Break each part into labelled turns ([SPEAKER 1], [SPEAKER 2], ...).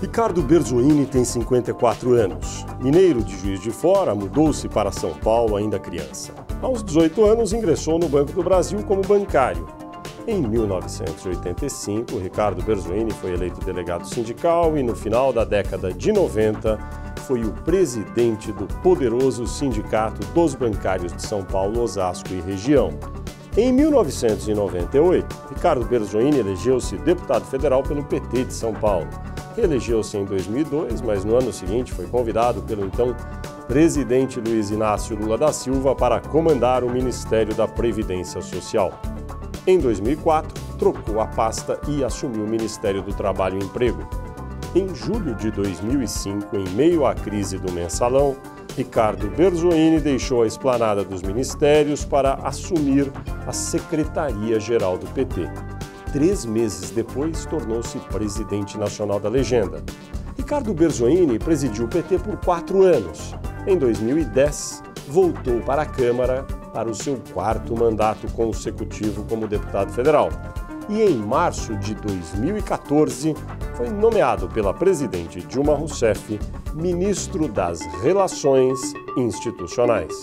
[SPEAKER 1] Ricardo Berzoini tem 54 anos. Mineiro de Juiz de Fora, mudou-se para São Paulo ainda criança. Aos 18 anos, ingressou no Banco do Brasil como bancário. Em 1985, Ricardo Berzoini foi eleito delegado sindical e, no final da década de 90, foi o presidente do poderoso Sindicato dos Bancários de São Paulo, Osasco e região. Em 1998, Ricardo Berzoini elegeu-se deputado federal pelo PT de São Paulo. Reelegeu-se em 2002, mas no ano seguinte foi convidado pelo então presidente Luiz Inácio Lula da Silva para comandar o Ministério da Previdência Social. Em 2004, trocou a pasta e assumiu o Ministério do Trabalho e Emprego. Em julho de 2005, em meio à crise do mensalão, Ricardo Berzoini deixou a esplanada dos ministérios para assumir a Secretaria-Geral do PT. 3 meses depois, tornou-se presidente nacional da legenda. Ricardo Berzoini presidiu o PT por 4 anos. Em 2010, voltou para a Câmara para o seu 4º mandato consecutivo como deputado federal. E em março de 2014, foi nomeado pela presidente Dilma Rousseff ministro das Relações Institucionais.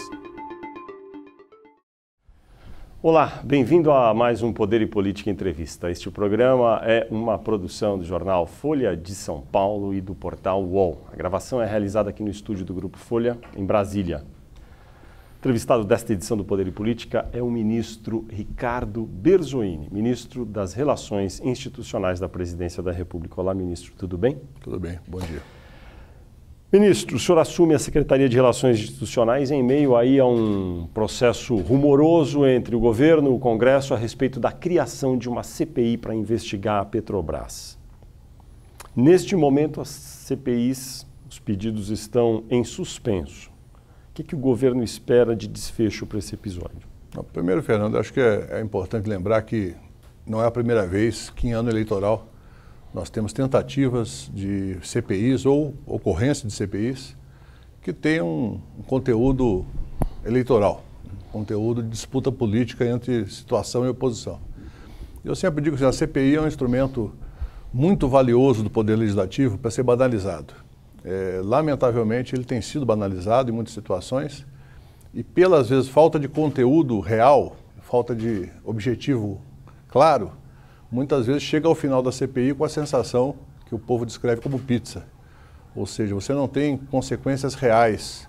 [SPEAKER 1] Olá, bem-vindo a mais um Poder e Política Entrevista. Este programa é uma produção do jornal Folha de São Paulo e do portal UOL. A gravação é realizada aqui no estúdio do Grupo Folha, em Brasília. O entrevistado desta edição do Poder e Política é o ministro Ricardo Berzoini, ministro das Relações Institucionais da Presidência da República. Olá, ministro, tudo bem?
[SPEAKER 2] Tudo bem, bom dia.
[SPEAKER 1] Ministro, o senhor assume a Secretaria de Relações Institucionais em meio aí a um processo rumoroso entre o governo e o Congresso a respeito da criação de uma CPI para investigar a Petrobras. Neste momento, as CPIs, os pedidos estão em suspenso. O que o governo espera de desfecho para esse episódio?
[SPEAKER 2] Primeiro, Fernando, acho que é importante lembrar que não é a primeira vez que em ano eleitoral nós temos tentativas de CPIs ou ocorrência de CPIs que tenham um conteúdo eleitoral, conteúdo de disputa política entre situação e oposição. Eu sempre digo que a CPI é um instrumento muito valioso do Poder Legislativo para ser banalizado. Lamentavelmente, ele tem sido banalizado em muitas situações e, pelas vezes, falta de conteúdo real, falta de objetivo claro, muitas vezes chega ao final da CPI com a sensação que o povo descreve como pizza. Ou seja, você não tem consequências reais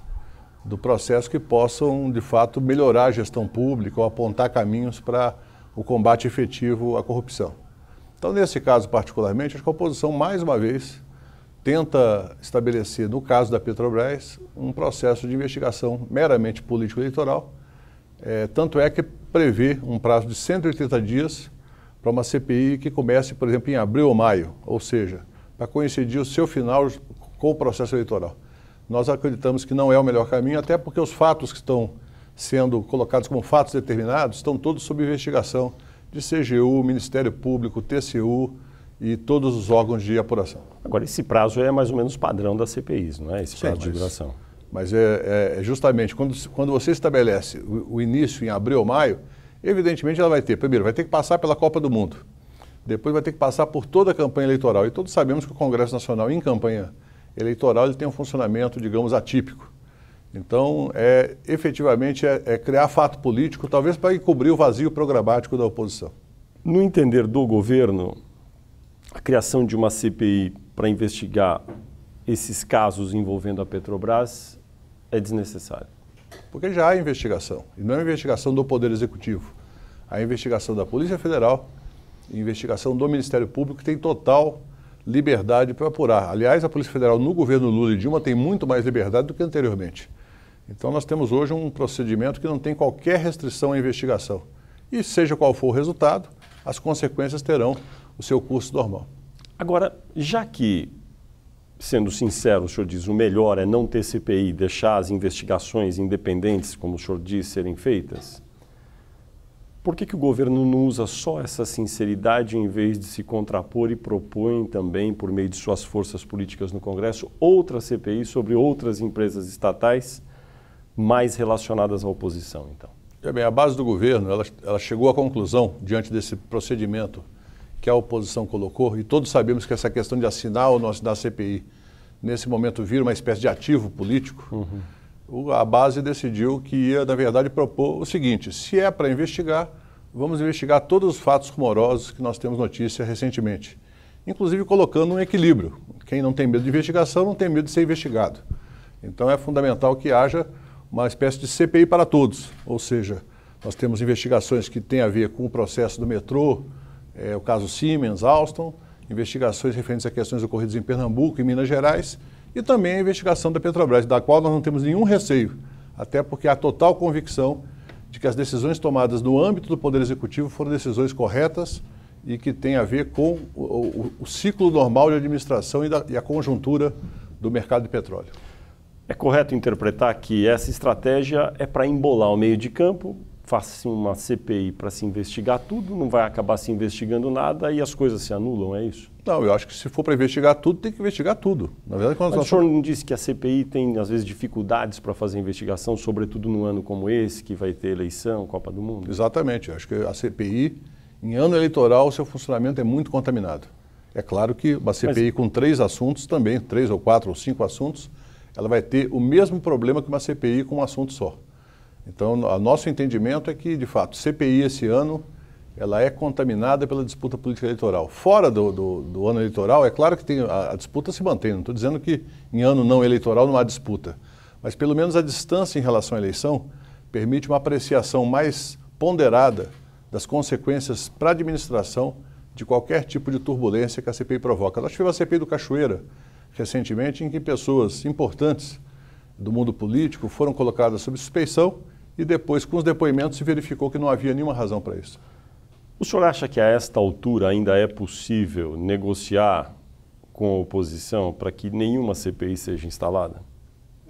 [SPEAKER 2] do processo que possam, de fato, melhorar a gestão pública ou apontar caminhos para o combate efetivo à corrupção. Então, nesse caso particularmente, acho que a oposição, mais uma vez, tenta estabelecer, no caso da Petrobras, um processo de investigação meramente político-eleitoral. Tanto é que prevê um prazo de 180 dias para uma CPI que comece, por exemplo, em abril ou maio, ou seja, para coincidir o seu final com o processo eleitoral. Nós acreditamos que não é o melhor caminho, até porque os fatos que estão sendo colocados como fatos determinados estão todos sob investigação de CGU, Ministério Público, TCU e todos os órgãos de apuração.
[SPEAKER 1] Agora, esse prazo é mais ou menos padrão das CPIs, não é? Esse prazo de duração.
[SPEAKER 2] Mas justamente quando você estabelece o início em abril ou maio, evidentemente ela vai ter, primeiro, vai ter que passar pela Copa do Mundo, depois vai ter que passar por toda a campanha eleitoral. E todos sabemos que o Congresso Nacional, em campanha eleitoral, ele tem um funcionamento, digamos, atípico. Então, efetivamente, criar fato político, talvez para encobrir o vazio programático da oposição.
[SPEAKER 1] No entender do governo, a criação de uma CPI para investigar esses casos envolvendo a Petrobras é desnecessário.
[SPEAKER 2] Porque já há investigação, e não é investigação do Poder Executivo. Há investigação da Polícia Federal, investigação do Ministério Público, que tem total liberdade para apurar. Aliás, a Polícia Federal no governo Lula e Dilma tem muito mais liberdade do que anteriormente. Então nós temos hoje um procedimento que não tem qualquer restrição à investigação. E seja qual for o resultado, as consequências terão o seu curso normal.
[SPEAKER 1] Agora, já que, sendo sincero, o senhor diz o melhor é não ter CPI, deixar as investigações independentes, como o senhor diz, serem feitas, por que o governo não usa só essa sinceridade em vez de se contrapor e propõe também, por meio de suas forças políticas no Congresso, outra CPI sobre outras empresas estatais mais relacionadas à oposição, então?
[SPEAKER 2] Bem, a base do governo ela chegou à conclusão, diante desse procedimento que a oposição colocou, e todos sabemos que essa questão de assinar ou não assinar a CPI, nesse momento vira uma espécie de ativo político, a base decidiu que ia, na verdade, propor o seguinte: se é para investigar, vamos investigar todos os fatos rumorosos que nós temos notícia recentemente, inclusive colocando um equilíbrio. Quem não tem medo de investigação não tem medo de ser investigado. Então é fundamental que haja uma espécie de CPI para todos, ou seja, nós temos investigações que têm a ver com o processo do metrô, o caso Siemens, Alstom, investigações referentes a questões ocorridas em Pernambuco e Minas Gerais, e também a investigação da Petrobras, da qual nós não temos nenhum receio, até porque há total convicção de que as decisões tomadas no âmbito do Poder Executivo foram decisões corretas e que têm a ver com o ciclo normal de administração e a conjuntura do mercado de petróleo.
[SPEAKER 1] É correto interpretar que essa estratégia é para embolar o meio de campo, faça uma CPI para se investigar tudo, não vai acabar se investigando nada e as coisas se anulam, é isso?
[SPEAKER 2] Não, eu acho que se for para investigar tudo, tem que investigar tudo. Na verdade,
[SPEAKER 1] mas o senhor não disse que a CPI tem, às vezes, dificuldades para fazer investigação, sobretudo num ano como esse, que vai ter eleição, Copa do Mundo?
[SPEAKER 2] Exatamente. Eu acho que a CPI, em ano eleitoral, o seu funcionamento é muito contaminado. É claro que uma CPI com 3 assuntos também, 3 ou 4 ou 5 assuntos, ela vai ter o mesmo problema que uma CPI com um assunto só. Então, o nosso entendimento é que, de fato, CPI esse ano, ela é contaminada pela disputa política eleitoral. Fora do ano eleitoral, é claro que a disputa se mantém. Não estou dizendo que em ano não eleitoral não há disputa. Mas, pelo menos, a distância em relação à eleição permite uma apreciação mais ponderada das consequências para a administração de qualquer tipo de turbulência que a CPI provoca. Nós tivemos a CPI do Cachoeira, recentemente, em que pessoas importantes do mundo político foram colocadas sob suspeição e depois, com os depoimentos, se verificou que não havia nenhuma razão para isso.
[SPEAKER 1] O senhor acha que a esta altura ainda é possível negociar com a oposição para que nenhuma CPI seja instalada?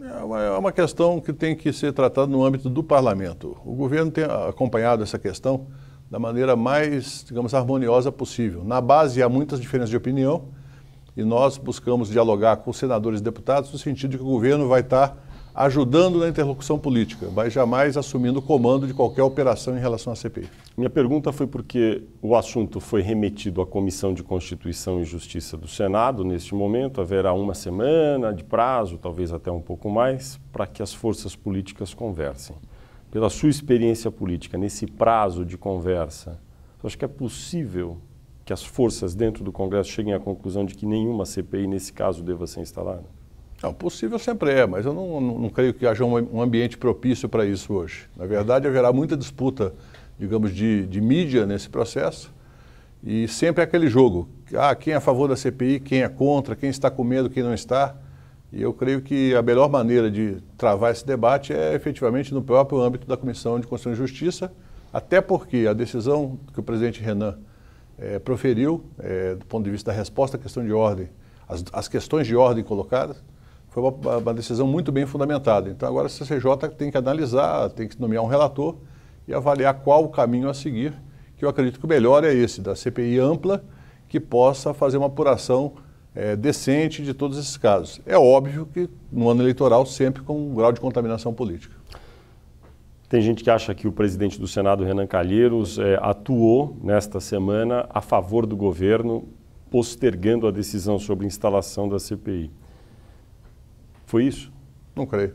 [SPEAKER 2] É uma questão que tem que ser tratada no âmbito do parlamento. O governo tem acompanhado essa questão da maneira mais, digamos, harmoniosa possível. Na base há muitas diferenças de opinião e nós buscamos dialogar com os senadores e deputados no sentido de que o governo vai estar ajudando na interlocução política, mas jamais assumindo o comando de qualquer operação em relação à CPI.
[SPEAKER 1] Minha pergunta foi porque o assunto foi remetido à Comissão de Constituição e Justiça do Senado. Neste momento haverá uma semana de prazo, talvez até um pouco mais, para que as forças políticas conversem. Pela sua experiência política, nesse prazo de conversa, você acha que é possível que as forças dentro do Congresso cheguem à conclusão de que nenhuma CPI, nesse caso, deva ser instalada?
[SPEAKER 2] Não, possível sempre é, mas eu não creio que haja um ambiente propício para isso hoje. Na verdade, haverá muita disputa, digamos, de mídia nesse processo e sempre é aquele jogo. Quem é a favor da CPI, quem é contra, quem está com medo, quem não está. E eu creio que a melhor maneira de travar esse debate é efetivamente no próprio âmbito da Comissão de Constituição e Justiça, até porque a decisão que o presidente Renan proferiu, do ponto de vista da resposta à questão de ordem, as questões de ordem colocadas, foi uma decisão muito bem fundamentada. Então agora a CCJ tem que analisar, tem que nomear um relator e avaliar qual o caminho a seguir, que eu acredito que o melhor é esse, da CPI ampla, que possa fazer uma apuração decente de todos esses casos. É óbvio que no ano eleitoral sempre com um grau de contaminação política.
[SPEAKER 1] Tem gente que acha que o presidente do Senado, Renan Calheiros, atuou nesta semana a favor do governo, postergando a decisão sobre a instalação da CPI. Foi isso?
[SPEAKER 2] Não creio.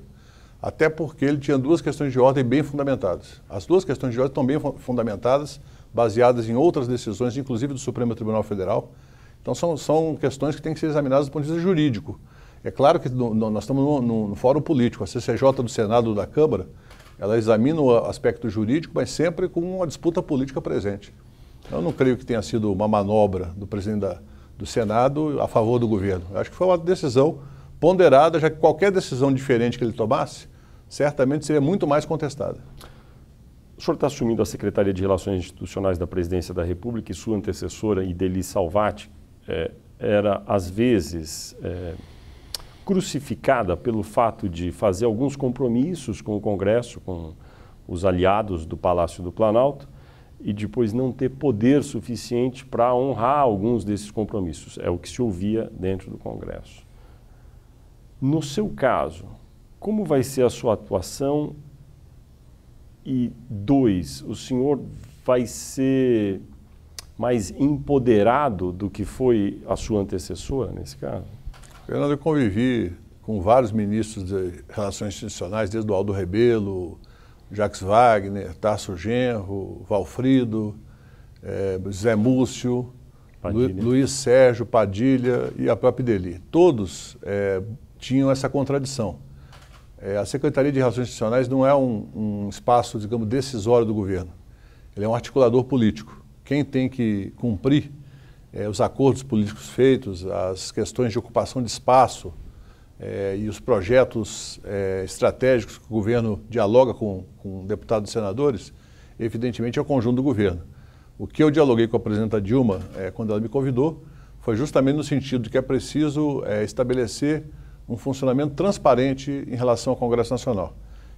[SPEAKER 2] Até porque ele tinha 2 questões de ordem bem fundamentadas. As 2 questões de ordem estão bem fundamentadas, baseadas em outras decisões, inclusive do Supremo Tribunal Federal. Então são questões que têm que ser examinadas do ponto de vista jurídico. É claro que nós estamos no fórum político, a CCJ do Senado ou da Câmara, ela examina o aspecto jurídico, mas sempre com uma disputa política presente. Eu não creio que tenha sido uma manobra do presidente do Senado a favor do governo. Eu acho que foi uma decisão ponderada, já que qualquer decisão diferente que ele tomasse, certamente seria muito mais contestada.
[SPEAKER 1] O senhor está assumindo a Secretaria de Relações Institucionais da Presidência da República e sua antecessora, Ideli Salvati, era, às vezes, crucificada pelo fato de fazer alguns compromissos com o Congresso, com os aliados do Palácio do Planalto, e depois não ter poder suficiente para honrar alguns desses compromissos. É o que se ouvia dentro do Congresso. No seu caso, como vai ser a sua atuação? E 2, o senhor vai ser mais empoderado do que foi a sua antecessora nesse caso?
[SPEAKER 2] Fernando, eu convivi com vários ministros de Relações Institucionais, desde o Aldo Rebelo, Jacques Wagner, Tasso Genro, Valfrido, Zé Múcio, Luiz Sérgio, Padilha e a própria Ideli. Todos tinham essa contradição. A Secretaria de Relações Institucionais não é um espaço, digamos, decisório do governo. Ele é um articulador político. Quem tem que cumprir os acordos políticos feitos, as questões de ocupação de espaço e os projetos estratégicos que o governo dialoga com deputados e senadores, evidentemente é o conjunto do governo. O que eu dialoguei com a presidenta Dilma quando ela me convidou foi justamente no sentido de que é preciso estabelecer um funcionamento transparente em relação ao Congresso Nacional.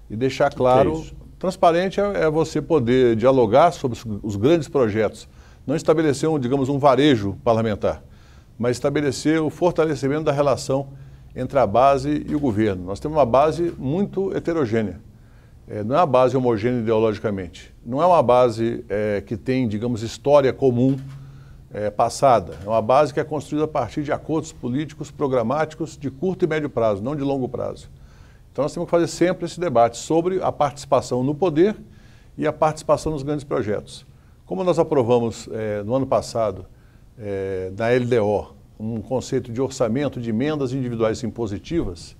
[SPEAKER 2] E deixar claro, transparente é você poder dialogar sobre os grandes projetos, não estabelecer, digamos, um varejo parlamentar, mas estabelecer o fortalecimento da relação entre a base e o governo. Nós temos uma base muito heterogênea. Não é uma base homogênea ideologicamente. Não é uma base que tem, digamos, história comum passada. É uma base que é construída a partir de acordos políticos programáticos de curto e médio prazo, não de longo prazo. Então nós temos que fazer sempre esse debate sobre a participação no poder e a participação nos grandes projetos. Como nós aprovamos no ano passado, na LDO, um conceito de orçamento de emendas individuais impositivas,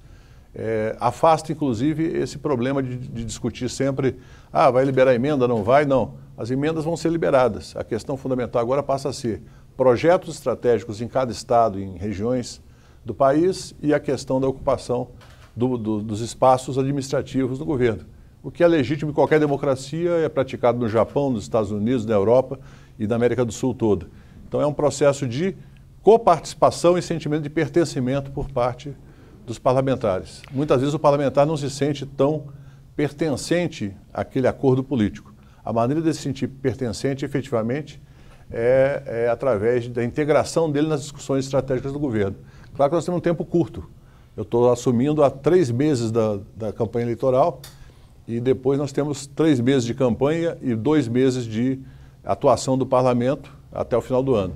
[SPEAKER 2] afasta inclusive esse problema de discutir sempre, vai liberar emenda, não vai? Não. As emendas vão ser liberadas. A questão fundamental agora passa a ser projetos estratégicos em cada estado, em regiões do país, e a questão da ocupação dos espaços administrativos do governo. O que é legítimo em qualquer democracia, é praticado no Japão, nos Estados Unidos, na Europa e na América do Sul toda. Então é um processo de coparticipação e sentimento de pertencimento por parte dos parlamentares. Muitas vezes o parlamentar não se sente tão pertencente àquele acordo político. A maneira de se sentir pertencente, efetivamente, é através da integração dele nas discussões estratégicas do governo. Claro que nós temos um tempo curto. Eu estou assumindo há 3 meses da campanha eleitoral e depois nós temos 3 meses de campanha e 2 meses de atuação do parlamento até o final do ano.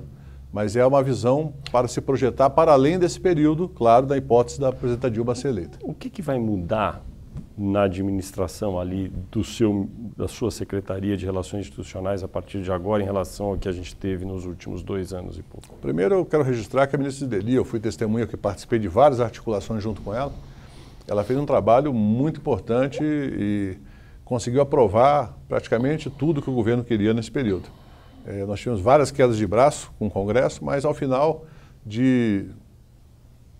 [SPEAKER 2] Mas é uma visão para se projetar para além desse período, claro, da hipótese da presidenta Dilma ser eleita.
[SPEAKER 1] O que vai mudar na administração ali da sua Secretaria de Relações Institucionais a partir de agora em relação ao que a gente teve nos últimos 2 anos e pouco?
[SPEAKER 2] Primeiro eu quero registrar que a ministra Ideli, eu fui testemunha que participei de várias articulações junto com ela, ela fez um trabalho muito importante e conseguiu aprovar praticamente tudo que o governo queria nesse período. Nós tivemos várias quedas de braço com o Congresso, mas ao final de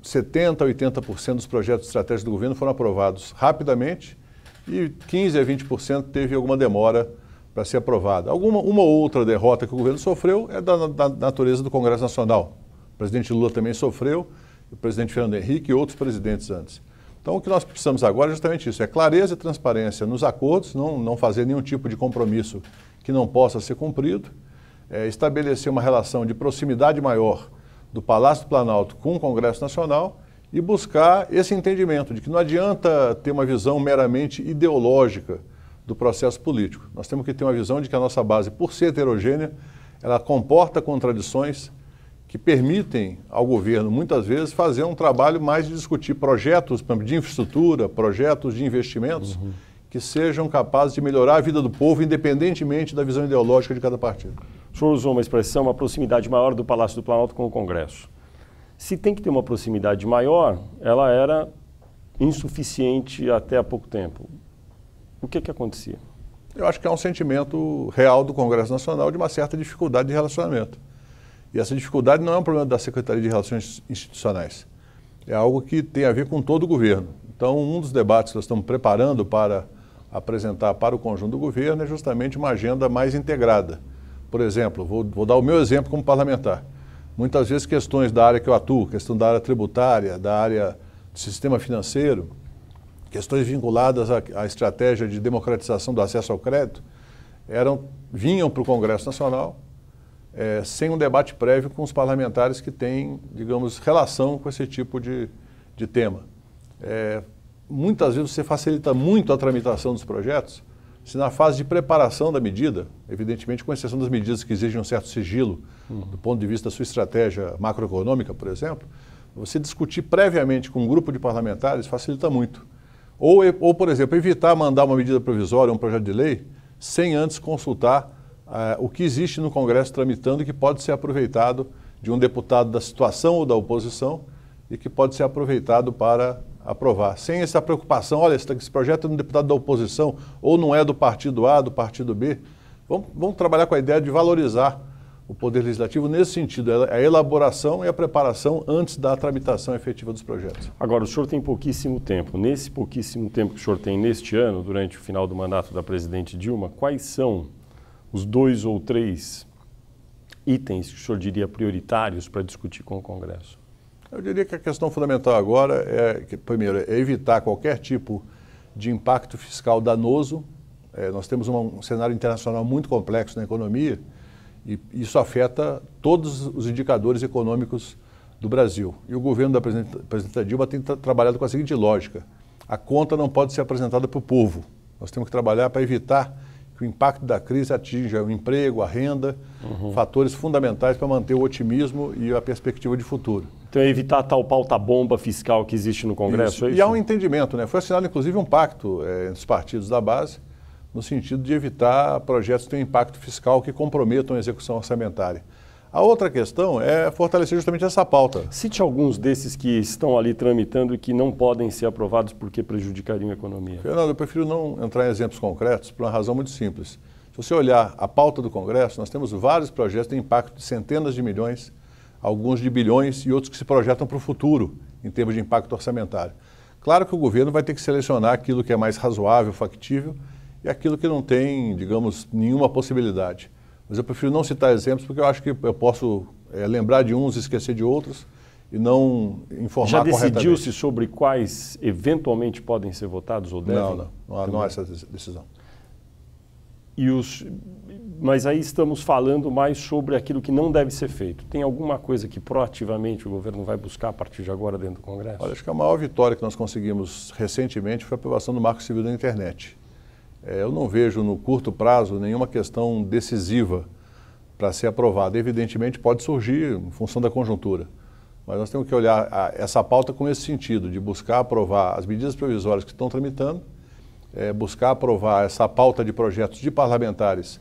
[SPEAKER 2] 70% a 80% dos projetos estratégicos do governo foram aprovados rapidamente e 15% a 20% teve alguma demora para ser aprovada. Uma ou outra derrota que o governo sofreu é da natureza do Congresso Nacional. O presidente Lula também sofreu, o presidente Fernando Henrique e outros presidentes antes. Então o que nós precisamos agora é justamente isso, é clareza e transparência nos acordos, não fazer nenhum tipo de compromisso que não possa ser cumprido, estabelecer uma relação de proximidade maior do Palácio do Planalto com o Congresso Nacional e buscar esse entendimento de que não adianta ter uma visão meramente ideológica do processo político. Nós temos que ter uma visão de que a nossa base, por ser heterogênea, ela comporta contradições que permitem ao governo, muitas vezes, fazer um trabalho mais de discutir projetos de infraestrutura, projetos de investimentos, que sejam capazes de melhorar a vida do povo, independentemente da visão ideológica de cada partido.
[SPEAKER 1] O senhor usou uma expressão, uma proximidade maior do Palácio do Planalto com o Congresso. Se tem que ter uma proximidade maior, ela era insuficiente até há pouco tempo. O que acontecia?
[SPEAKER 2] Eu acho que é um sentimento real do Congresso Nacional de uma certa dificuldade de relacionamento. E essa dificuldade não é um problema da Secretaria de Relações Institucionais. É algo que tem a ver com todo o governo. Então, um dos debates que nós estamos preparando para apresentar para o conjunto do governo é justamente uma agenda mais integrada. Por exemplo, vou dar o meu exemplo como parlamentar. Muitas vezes questões da área que eu atuo, questão da área tributária, da área do sistema financeiro, questões vinculadas à estratégia de democratização do acesso ao crédito, vinham para o Congresso Nacional sem um debate prévio com os parlamentares que têm, digamos, relação com esse tipo de tema. Muitas vezes você facilita muito a tramitação dos projetos se na fase de preparação da medida, evidentemente com exceção das medidas que exigem um certo sigilo, do ponto de vista da sua estratégia macroeconômica, por exemplo, você discutir previamente com um grupo de parlamentares facilita muito. Ou, por exemplo, evitar mandar uma medida provisória, um projeto de lei, sem antes consultar o que existe no Congresso tramitando e que pode ser aproveitado de um deputado da situação ou da oposição e que pode ser aproveitado para aprovar. Sem essa preocupação, olha, esse projeto é de um deputado da oposição ou não é do partido A, do partido B. Vamos trabalhar com a ideia de valorizar o Poder Legislativo nesse sentido, a elaboração e a preparação antes da tramitação efetiva dos projetos.
[SPEAKER 1] Agora, o senhor tem pouquíssimo tempo. Nesse pouquíssimo tempo que o senhor tem neste ano, durante o final do mandato da presidente Dilma, quais são os 2 ou 3 itens que o senhor diria prioritários para discutir com o Congresso?
[SPEAKER 2] Eu diria que a questão fundamental agora primeiro, é evitar qualquer tipo de impacto fiscal danoso. Nós temos um cenário internacional muito complexo na economia e isso afeta todos os indicadores econômicos do Brasil. E o governo da presidenta Dilma tem trabalhado com a seguinte lógica: a conta não pode ser apresentada para o povo. Nós temos que trabalhar para evitar que o impacto da crise atinja o emprego, a renda, fatores fundamentais para manter o otimismo e a perspectiva de futuro.
[SPEAKER 1] Então é evitar a tal pauta-bomba fiscal que existe no Congresso, é isso?
[SPEAKER 2] E há um entendimento, né? Foi assinado inclusive um pacto entre os partidos da base, no sentido de evitar projetos que tenham impacto fiscal que comprometam a execução orçamentária. A outra questão é fortalecer justamente essa pauta.
[SPEAKER 1] Cite alguns desses que estão ali tramitando e que não podem ser aprovados porque prejudicariam a economia.
[SPEAKER 2] Fernando, eu prefiro não entrar em exemplos concretos por uma razão muito simples. Se você olhar a pauta do Congresso, nós temos vários projetos que têm impacto de centenas de milhões, alguns de bilhões e outros que se projetam para o futuro, em termos de impacto orçamentário. Claro que o governo vai ter que selecionar aquilo que é mais razoável, factível, e aquilo que não tem, digamos, nenhuma possibilidade. Mas eu prefiro não citar exemplos porque eu acho que eu posso lembrar de uns e esquecer de outros e não informar corretamente.
[SPEAKER 1] Já decidiu-se sobre quais eventualmente podem ser votados ou devem?
[SPEAKER 2] Não há essa decisão.
[SPEAKER 1] Mas aí estamos falando mais sobre aquilo que não deve ser feito. Tem alguma coisa que proativamente o governo vai buscar a partir de agora dentro do Congresso?
[SPEAKER 2] Olha, acho que a maior vitória que nós conseguimos recentemente foi a aprovação do Marco Civil da Internet. Eu não vejo no curto prazo nenhuma questão decisiva para ser aprovada. Evidentemente pode surgir em função da conjuntura, mas nós temos que olhar essa pauta com esse sentido, de buscar aprovar as medidas provisórias que estão tramitando, buscar aprovar essa pauta de projetos de parlamentares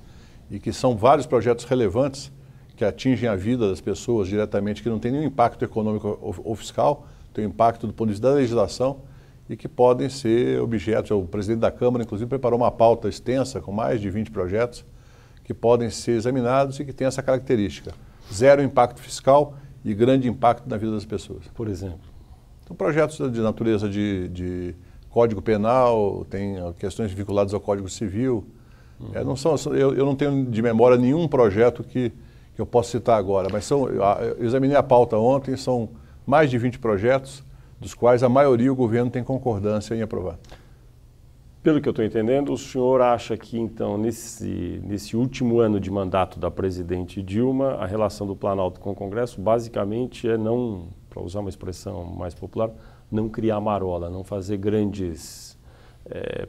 [SPEAKER 2] e que são vários projetos relevantes que atingem a vida das pessoas diretamente, que não tem nenhum impacto econômico ou fiscal, tem impacto do ponto de vista da legislação, e que podem ser objetos. O presidente da Câmara, inclusive, preparou uma pauta extensa com mais de 20 projetos que podem ser examinados e que tem essa característica: zero impacto fiscal e grande impacto na vida das pessoas.
[SPEAKER 1] Por exemplo?
[SPEAKER 2] Então, projetos de natureza de Código Penal, tem questões vinculadas ao Código Civil. Eu não tenho de memória nenhum projeto que eu possa citar agora, mas eu examinei a pauta ontem, são mais de 20 projetos, dos quais a maioria o governo tem concordância em aprovar.
[SPEAKER 1] Pelo que eu estou entendendo, o senhor acha que, então, nesse último ano de mandato da presidente Dilma, a relação do Planalto com o Congresso basicamente é não, para usar uma expressão mais popular, não criar marola, não fazer grandes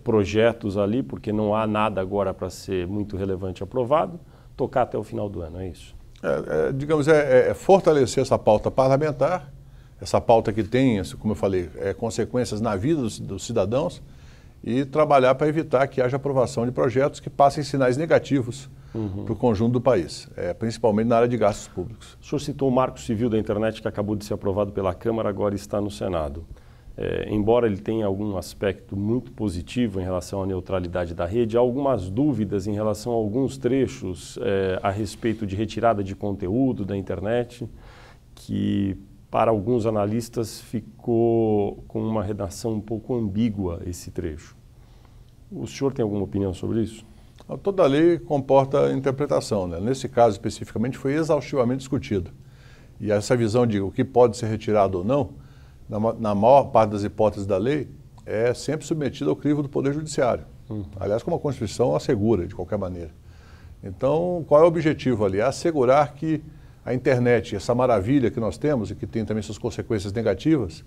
[SPEAKER 1] projetos ali, porque não há nada agora para ser muito relevante aprovado, tocar até o final do ano, é isso?
[SPEAKER 2] Digamos, fortalecer essa pauta parlamentar, essa pauta que tem, como eu falei, consequências na vida dos cidadãos, e trabalhar para evitar que haja aprovação de projetos que passem sinais negativos para o conjunto do país, principalmente na área de gastos públicos.
[SPEAKER 1] O senhor citou o Marco Civil da Internet, que acabou de ser aprovado pela Câmara, agora está no Senado. Embora ele tenha algum aspecto muito positivo em relação à neutralidade da rede, há algumas dúvidas em relação a alguns trechos a respeito de retirada de conteúdo da internet, que para alguns analistas ficou com uma redação um pouco ambígua esse trecho. O senhor tem alguma opinião sobre isso?
[SPEAKER 2] Toda lei comporta interpretação, né? Nesse caso especificamente foi exaustivamente discutido. E essa visão de o que pode ser retirado ou não, na maior parte das hipóteses da lei, é sempre submetida ao crivo do Poder Judiciário. Aliás, como a Constituição assegura, de qualquer maneira. Então, qual é o objetivo ali? É assegurar que a internet, essa maravilha que nós temos e que tem também suas consequências negativas,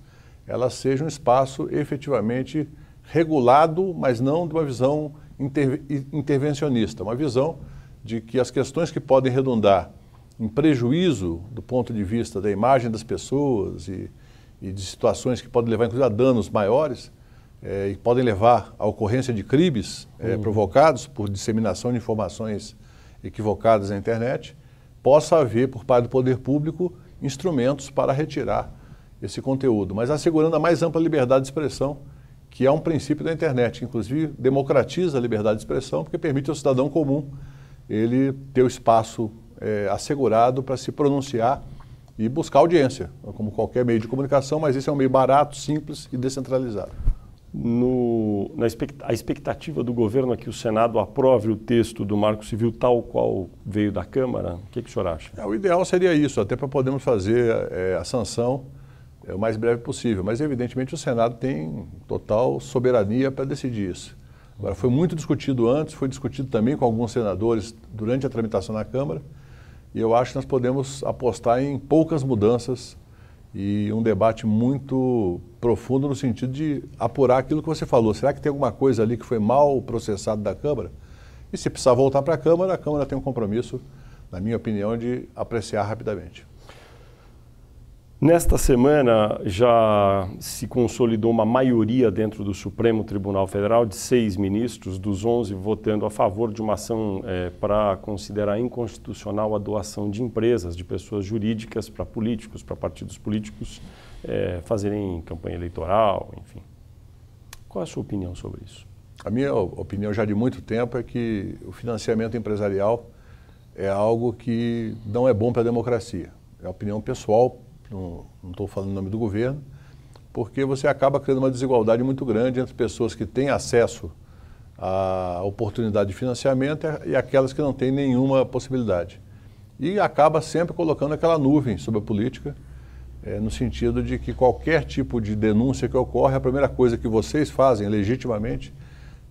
[SPEAKER 2] ela seja um espaço efetivamente regulado, mas não de uma visão intervencionista, uma visão de que as questões que podem redundar em prejuízo do ponto de vista da imagem das pessoas e de situações que podem levar, inclusive, a danos maiores e podem levar à ocorrência de crimes provocados por disseminação de informações equivocadas na internet, possa haver, por parte do poder público, instrumentos para retirar esse conteúdo, mas assegurando a mais ampla liberdade de expressão, que é um princípio da internet, que inclusive democratiza a liberdade de expressão, porque permite ao cidadão comum ele ter o espaço assegurado para se pronunciar e buscar audiência, como qualquer meio de comunicação, mas esse é um meio barato, simples e descentralizado.
[SPEAKER 1] A expectativa do governo é que o Senado aprove o texto do Marco Civil tal qual veio da Câmara? O que o senhor acha?
[SPEAKER 2] O ideal seria isso, até para podermos fazer a sanção o mais breve possível, mas evidentemente o Senado tem total soberania para decidir isso. Agora, foi muito discutido antes, foi discutido também com alguns senadores durante a tramitação na Câmara, e eu acho que nós podemos apostar em poucas mudanças e um debate muito profundo no sentido de apurar aquilo que você falou. Será que tem alguma coisa ali que foi mal processado da Câmara? E se precisar voltar para a Câmara tem um compromisso, na minha opinião, de apreciar rapidamente.
[SPEAKER 1] Nesta semana já se consolidou uma maioria dentro do Supremo Tribunal Federal de 6 ministros, dos 11 votando a favor de uma ação para considerar inconstitucional a doação de empresas, de pessoas jurídicas para políticos, para partidos políticos fazerem campanha eleitoral, enfim. Qual é a sua opinião sobre isso?
[SPEAKER 2] A minha opinião já de muito tempo é que o financiamento empresarial é algo que não é bom para a democracia. É a opinião pessoal. Não estou falando em nome do governo, porque você acaba criando uma desigualdade muito grande entre pessoas que têm acesso à oportunidade de financiamento e aquelas que não têm nenhuma possibilidade. E acaba sempre colocando aquela nuvem sobre a política, no sentido de que qualquer tipo de denúncia que ocorre, a primeira coisa que vocês fazem legitimamente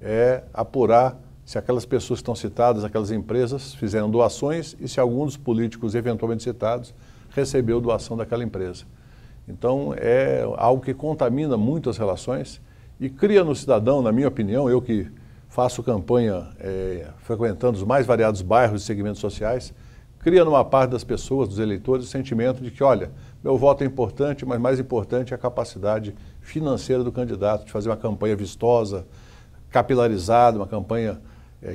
[SPEAKER 2] é apurar se aquelas pessoas que estão citadas, aquelas empresas, fizeram doações e se algum dos políticos eventualmente citados recebeu doação daquela empresa. Então, é algo que contamina muito as relações e cria no cidadão, na minha opinião, eu que faço campanha frequentando os mais variados bairros e segmentos sociais, cria numa parte das pessoas, dos eleitores, o sentimento de que, olha, meu voto é importante, mas mais importante é a capacidade financeira do candidato de fazer uma campanha vistosa, capilarizada, uma campanha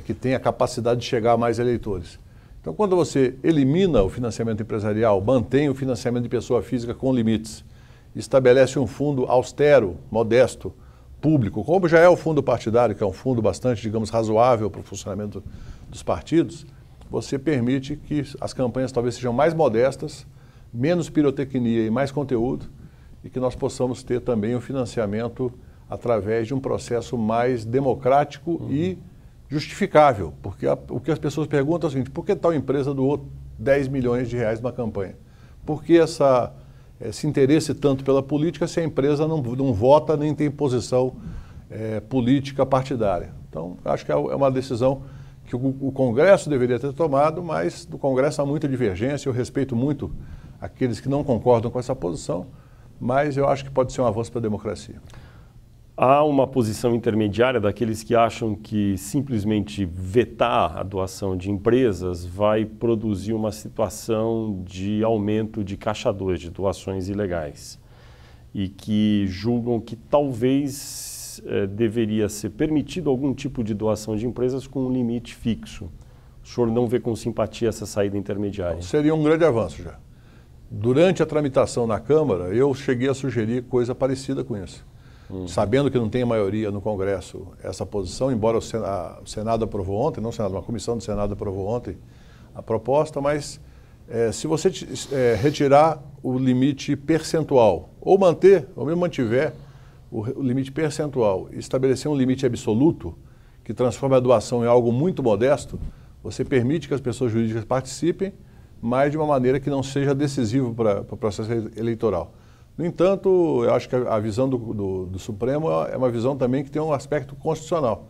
[SPEAKER 2] que tenha a capacidade de chegar a mais eleitores. Então, quando você elimina o financiamento empresarial, mantém o financiamento de pessoa física com limites, estabelece um fundo austero, modesto, público, como já é o fundo partidário, que é um fundo bastante, digamos, razoável para o funcionamento dos partidos, você permite que as campanhas talvez sejam mais modestas, menos pirotecnia e mais conteúdo, e que nós possamos ter também o financiamento através de um processo mais democrático e justificável, porque o que as pessoas perguntam é o seguinte: por que tal empresa doou 10 milhões de reais numa campanha? Por que esse interesse tanto pela política se a empresa não vota nem tem posição política partidária? Então, acho que é uma decisão que o Congresso deveria ter tomado, mas do Congresso há muita divergência. Eu respeito muito aqueles que não concordam com essa posição, mas eu acho que pode ser um avanço para a democracia.
[SPEAKER 1] Há uma posição intermediária daqueles que acham que simplesmente vetar a doação de empresas vai produzir uma situação de aumento de caixa 2, de doações ilegais, e que julgam que talvez deveria ser permitido algum tipo de doação de empresas com um limite fixo. O senhor não vê com simpatia essa saída intermediária?
[SPEAKER 2] Seria um grande avanço já. Durante a tramitação na Câmara, eu cheguei a sugerir coisa parecida com isso. Sabendo que não tem maioria no Congresso essa posição, embora o Senado aprovou ontem, não o Senado, uma comissão do Senado aprovou ontem a proposta, mas se você retirar o limite percentual, ou manter, ou mesmo mantiver o limite percentual e estabelecer um limite absoluto, que transforma a doação em algo muito modesto, você permite que as pessoas jurídicas participem, mas de uma maneira que não seja decisivo para o processo eleitoral. No entanto, eu acho que a visão do Supremo é uma visão também que tem um aspecto constitucional,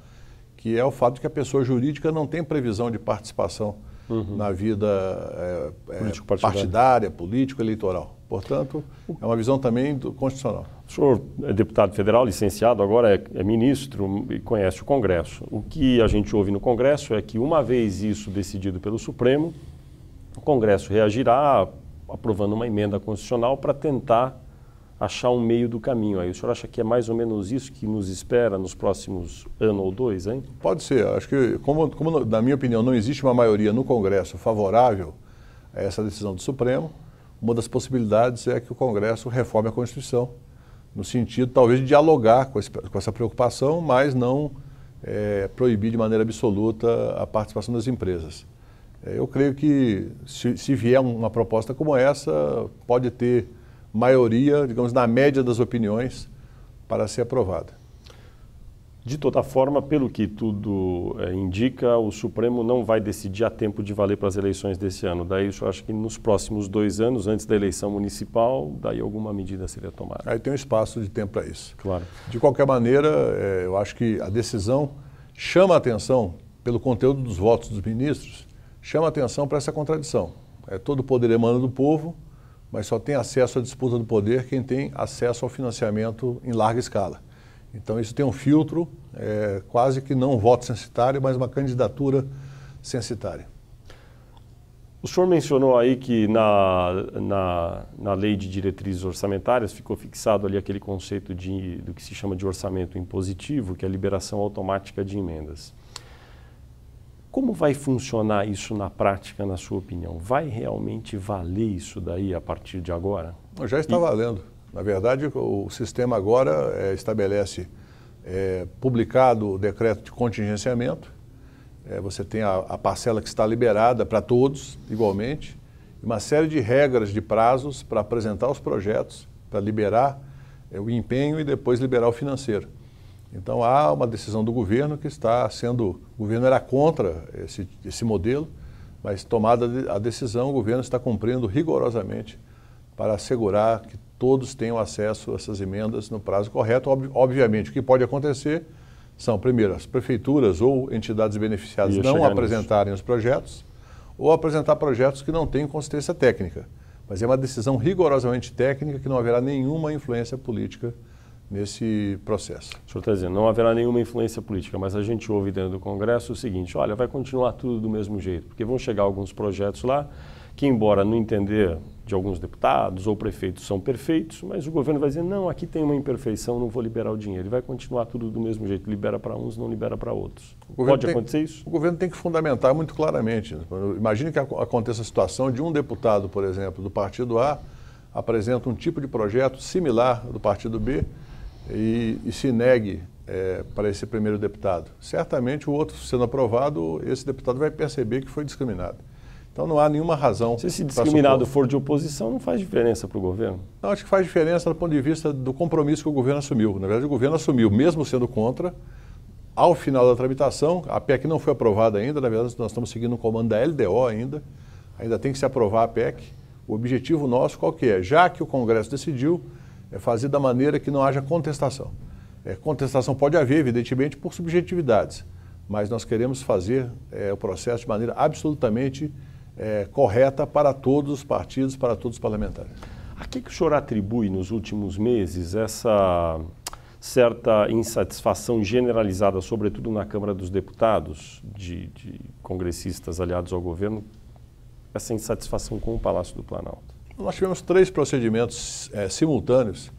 [SPEAKER 2] que é o fato de que a pessoa jurídica não tem previsão de participação na vida partidária, político-eleitoral. Portanto, é uma visão também constitucional.
[SPEAKER 1] O senhor é deputado federal, licenciado, agora é ministro e conhece o Congresso. O que a gente ouve no Congresso é que, uma vez isso decidido pelo Supremo, o Congresso reagirá aprovando uma emenda constitucional para tentar achar um meio do caminho. Aí o senhor acha que é mais ou menos isso que nos espera nos próximos ano ou dois, hein?
[SPEAKER 2] Pode ser. Acho que, como na minha opinião, não existe uma maioria no Congresso favorável a essa decisão do Supremo, uma das possibilidades é que o Congresso reforme a Constituição, no sentido, talvez, de dialogar com essa preocupação, mas não proibir de maneira absoluta a participação das empresas. Eu creio que, se vier uma proposta como essa, pode ter maioria, digamos, na média das opiniões, para ser aprovada.
[SPEAKER 1] De toda forma, pelo que tudo indica, o Supremo não vai decidir a tempo de valer para as eleições desse ano. Daí, eu acho que nos próximos 2 anos, antes da eleição municipal, daí alguma medida seria tomada.
[SPEAKER 2] Aí tem um espaço de tempo para isso.
[SPEAKER 1] Claro.
[SPEAKER 2] De qualquer maneira, eu acho que a decisão chama a atenção, pelo conteúdo dos votos dos ministros, chama a atenção para essa contradição. Todo o poder emana do povo, mas só tem acesso à disputa do poder quem tem acesso ao financiamento em larga escala. Então isso tem um filtro, quase que não um voto censitário, mas uma candidatura censitária.
[SPEAKER 1] O senhor mencionou aí que na lei de diretrizes orçamentárias ficou fixado ali aquele conceito do que se chama de orçamento impositivo, que é a liberação automática de emendas. Como vai funcionar isso na prática, na sua opinião? Vai realmente valer isso daí a partir de agora?
[SPEAKER 2] Já está valendo. Na verdade, o sistema agora estabelece, publicado o decreto de contingenciamento, você tem a parcela que está liberada para todos, igualmente, e uma série de regras de prazos para apresentar os projetos, para liberar o empenho e depois liberar o financeiro. Então há uma decisão do governo que está sendo, o governo era contra esse modelo, mas tomada a decisão, o governo está cumprindo rigorosamente para assegurar que todos tenham acesso a essas emendas no prazo correto. Obviamente, o que pode acontecer são, primeiro, as prefeituras ou entidades beneficiadas não apresentarem os projetos, ou apresentar projetos que não têm consistência técnica. Mas é uma decisão rigorosamente técnica que não haverá nenhuma influência política nesse processo.
[SPEAKER 1] O senhor está dizendo, não haverá nenhuma influência política, mas a gente ouve dentro do Congresso o seguinte, olha, vai continuar tudo do mesmo jeito, porque vão chegar alguns projetos lá que, embora no entender de alguns deputados ou prefeitos são perfeitos, mas o governo vai dizer, não, aqui tem uma imperfeição, não vou liberar o dinheiro. Ele vai continuar tudo do mesmo jeito, libera para uns, não libera para outros. Pode acontecer isso?
[SPEAKER 2] O governo tem que fundamentar muito claramente. Imagine que aconteça a situação de um deputado, por exemplo, do partido A, apresenta um tipo de projeto similar ao do partido B e se negue para esse primeiro deputado. Certamente o outro sendo aprovado, esse deputado vai perceber que foi discriminado. Então não há nenhuma razão.
[SPEAKER 1] Se esse discriminado for de oposição, não faz diferença para o governo?
[SPEAKER 2] Não, acho que faz diferença do ponto de vista do compromisso que o governo assumiu. Na verdade, o governo assumiu, mesmo sendo contra, ao final da tramitação, a PEC não foi aprovada ainda, na verdade nós estamos seguindo o comando da LDO ainda tem que se aprovar a PEC. O objetivo nosso qual que é? Já que o Congresso decidiu, é fazer da maneira que não haja contestação. Contestação pode haver, evidentemente, por subjetividades, mas nós queremos fazer o processo de maneira absolutamente correta para todos os partidos, para todos os parlamentares.
[SPEAKER 1] A que o senhor atribui nos últimos meses essa certa insatisfação generalizada, sobretudo na Câmara dos Deputados, de congressistas aliados ao governo, essa insatisfação com o Palácio do Planalto?
[SPEAKER 2] Nós tivemos 3 procedimentos simultâneos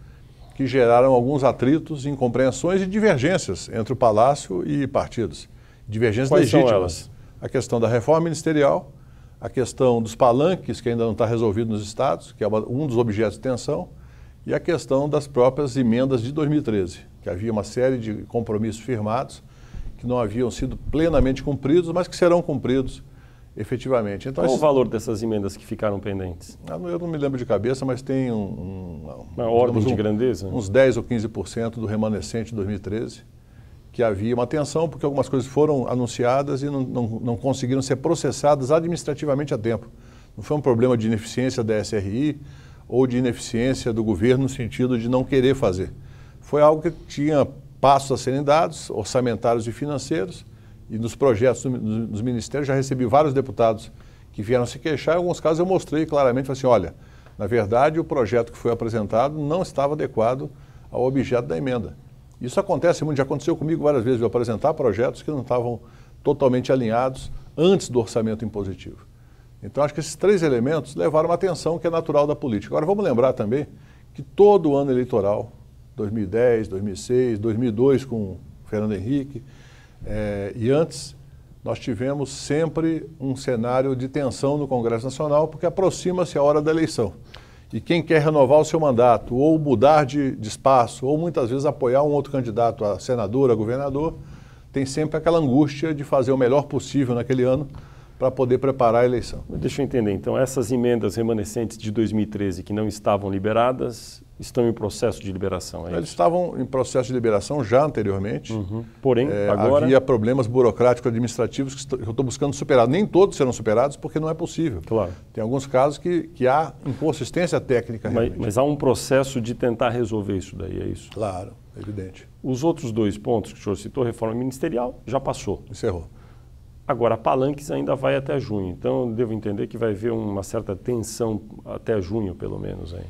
[SPEAKER 2] que geraram alguns atritos, incompreensões e divergências entre o Palácio e partidos. Divergências legítimas.
[SPEAKER 1] Quais são elas?
[SPEAKER 2] A questão da reforma ministerial, a questão dos palanques, que ainda não está resolvido nos estados, que é um dos objetos de tensão, e a questão das próprias emendas de 2013, que havia uma série de compromissos firmados que não haviam sido plenamente cumpridos, mas que serão cumpridos efetivamente. Então,
[SPEAKER 1] qual o valor dessas emendas que ficaram pendentes?
[SPEAKER 2] Eu não me lembro de cabeça, mas tem uma
[SPEAKER 1] ordem de grandeza?
[SPEAKER 2] Uns 10 ou 15% do remanescente de 2013, que havia uma tensão, porque algumas coisas foram anunciadas e não conseguiram ser processadas administrativamente a tempo. Não foi um problema de ineficiência da SRI ou de ineficiência do governo no sentido de não querer fazer. Foi algo que tinha passos a serem dados, orçamentários e financeiros, e nos projetos dos ministérios já recebi vários deputados que vieram se queixar. Em alguns casos eu mostrei claramente, falei assim, olha, na verdade o projeto que foi apresentado não estava adequado ao objeto da emenda. Isso acontece muito, já aconteceu comigo várias vezes, eu apresentar projetos que não estavam totalmente alinhados antes do orçamento impositivo. Então, acho que esses 3 elementos levaram uma atenção que é natural da política. Agora, vamos lembrar também que todo ano eleitoral, 2010, 2006, 2002 com Fernando Henrique, e antes, nós tivemos sempre um cenário de tensão no Congresso Nacional, porque aproxima-se a hora da eleição. E quem quer renovar o seu mandato, ou mudar de espaço, ou muitas vezes apoiar um outro candidato a senador, a governador, tem sempre aquela angústia de fazer o melhor possível naquele ano para poder preparar a eleição.
[SPEAKER 1] Deixa eu entender, então essas emendas remanescentes de 2013 que não estavam liberadas, estão em processo de liberação, é isso?
[SPEAKER 2] Eles estavam em processo de liberação já anteriormente,
[SPEAKER 1] porém agora
[SPEAKER 2] havia problemas burocráticos administrativos que eu estou buscando superar. Nem todos serão superados porque não é possível.
[SPEAKER 1] Claro.
[SPEAKER 2] Tem alguns casos que há inconsistência técnica.
[SPEAKER 1] Mas há um processo de tentar resolver isso daí, é isso?
[SPEAKER 2] Claro, evidente.
[SPEAKER 1] Os outros 2 pontos que o senhor citou, reforma ministerial, já passou.
[SPEAKER 2] Encerrou.
[SPEAKER 1] Agora, a Palanques ainda vai até junho, então eu devo entender que vai haver uma certa tensão até junho, pelo menos. Aí.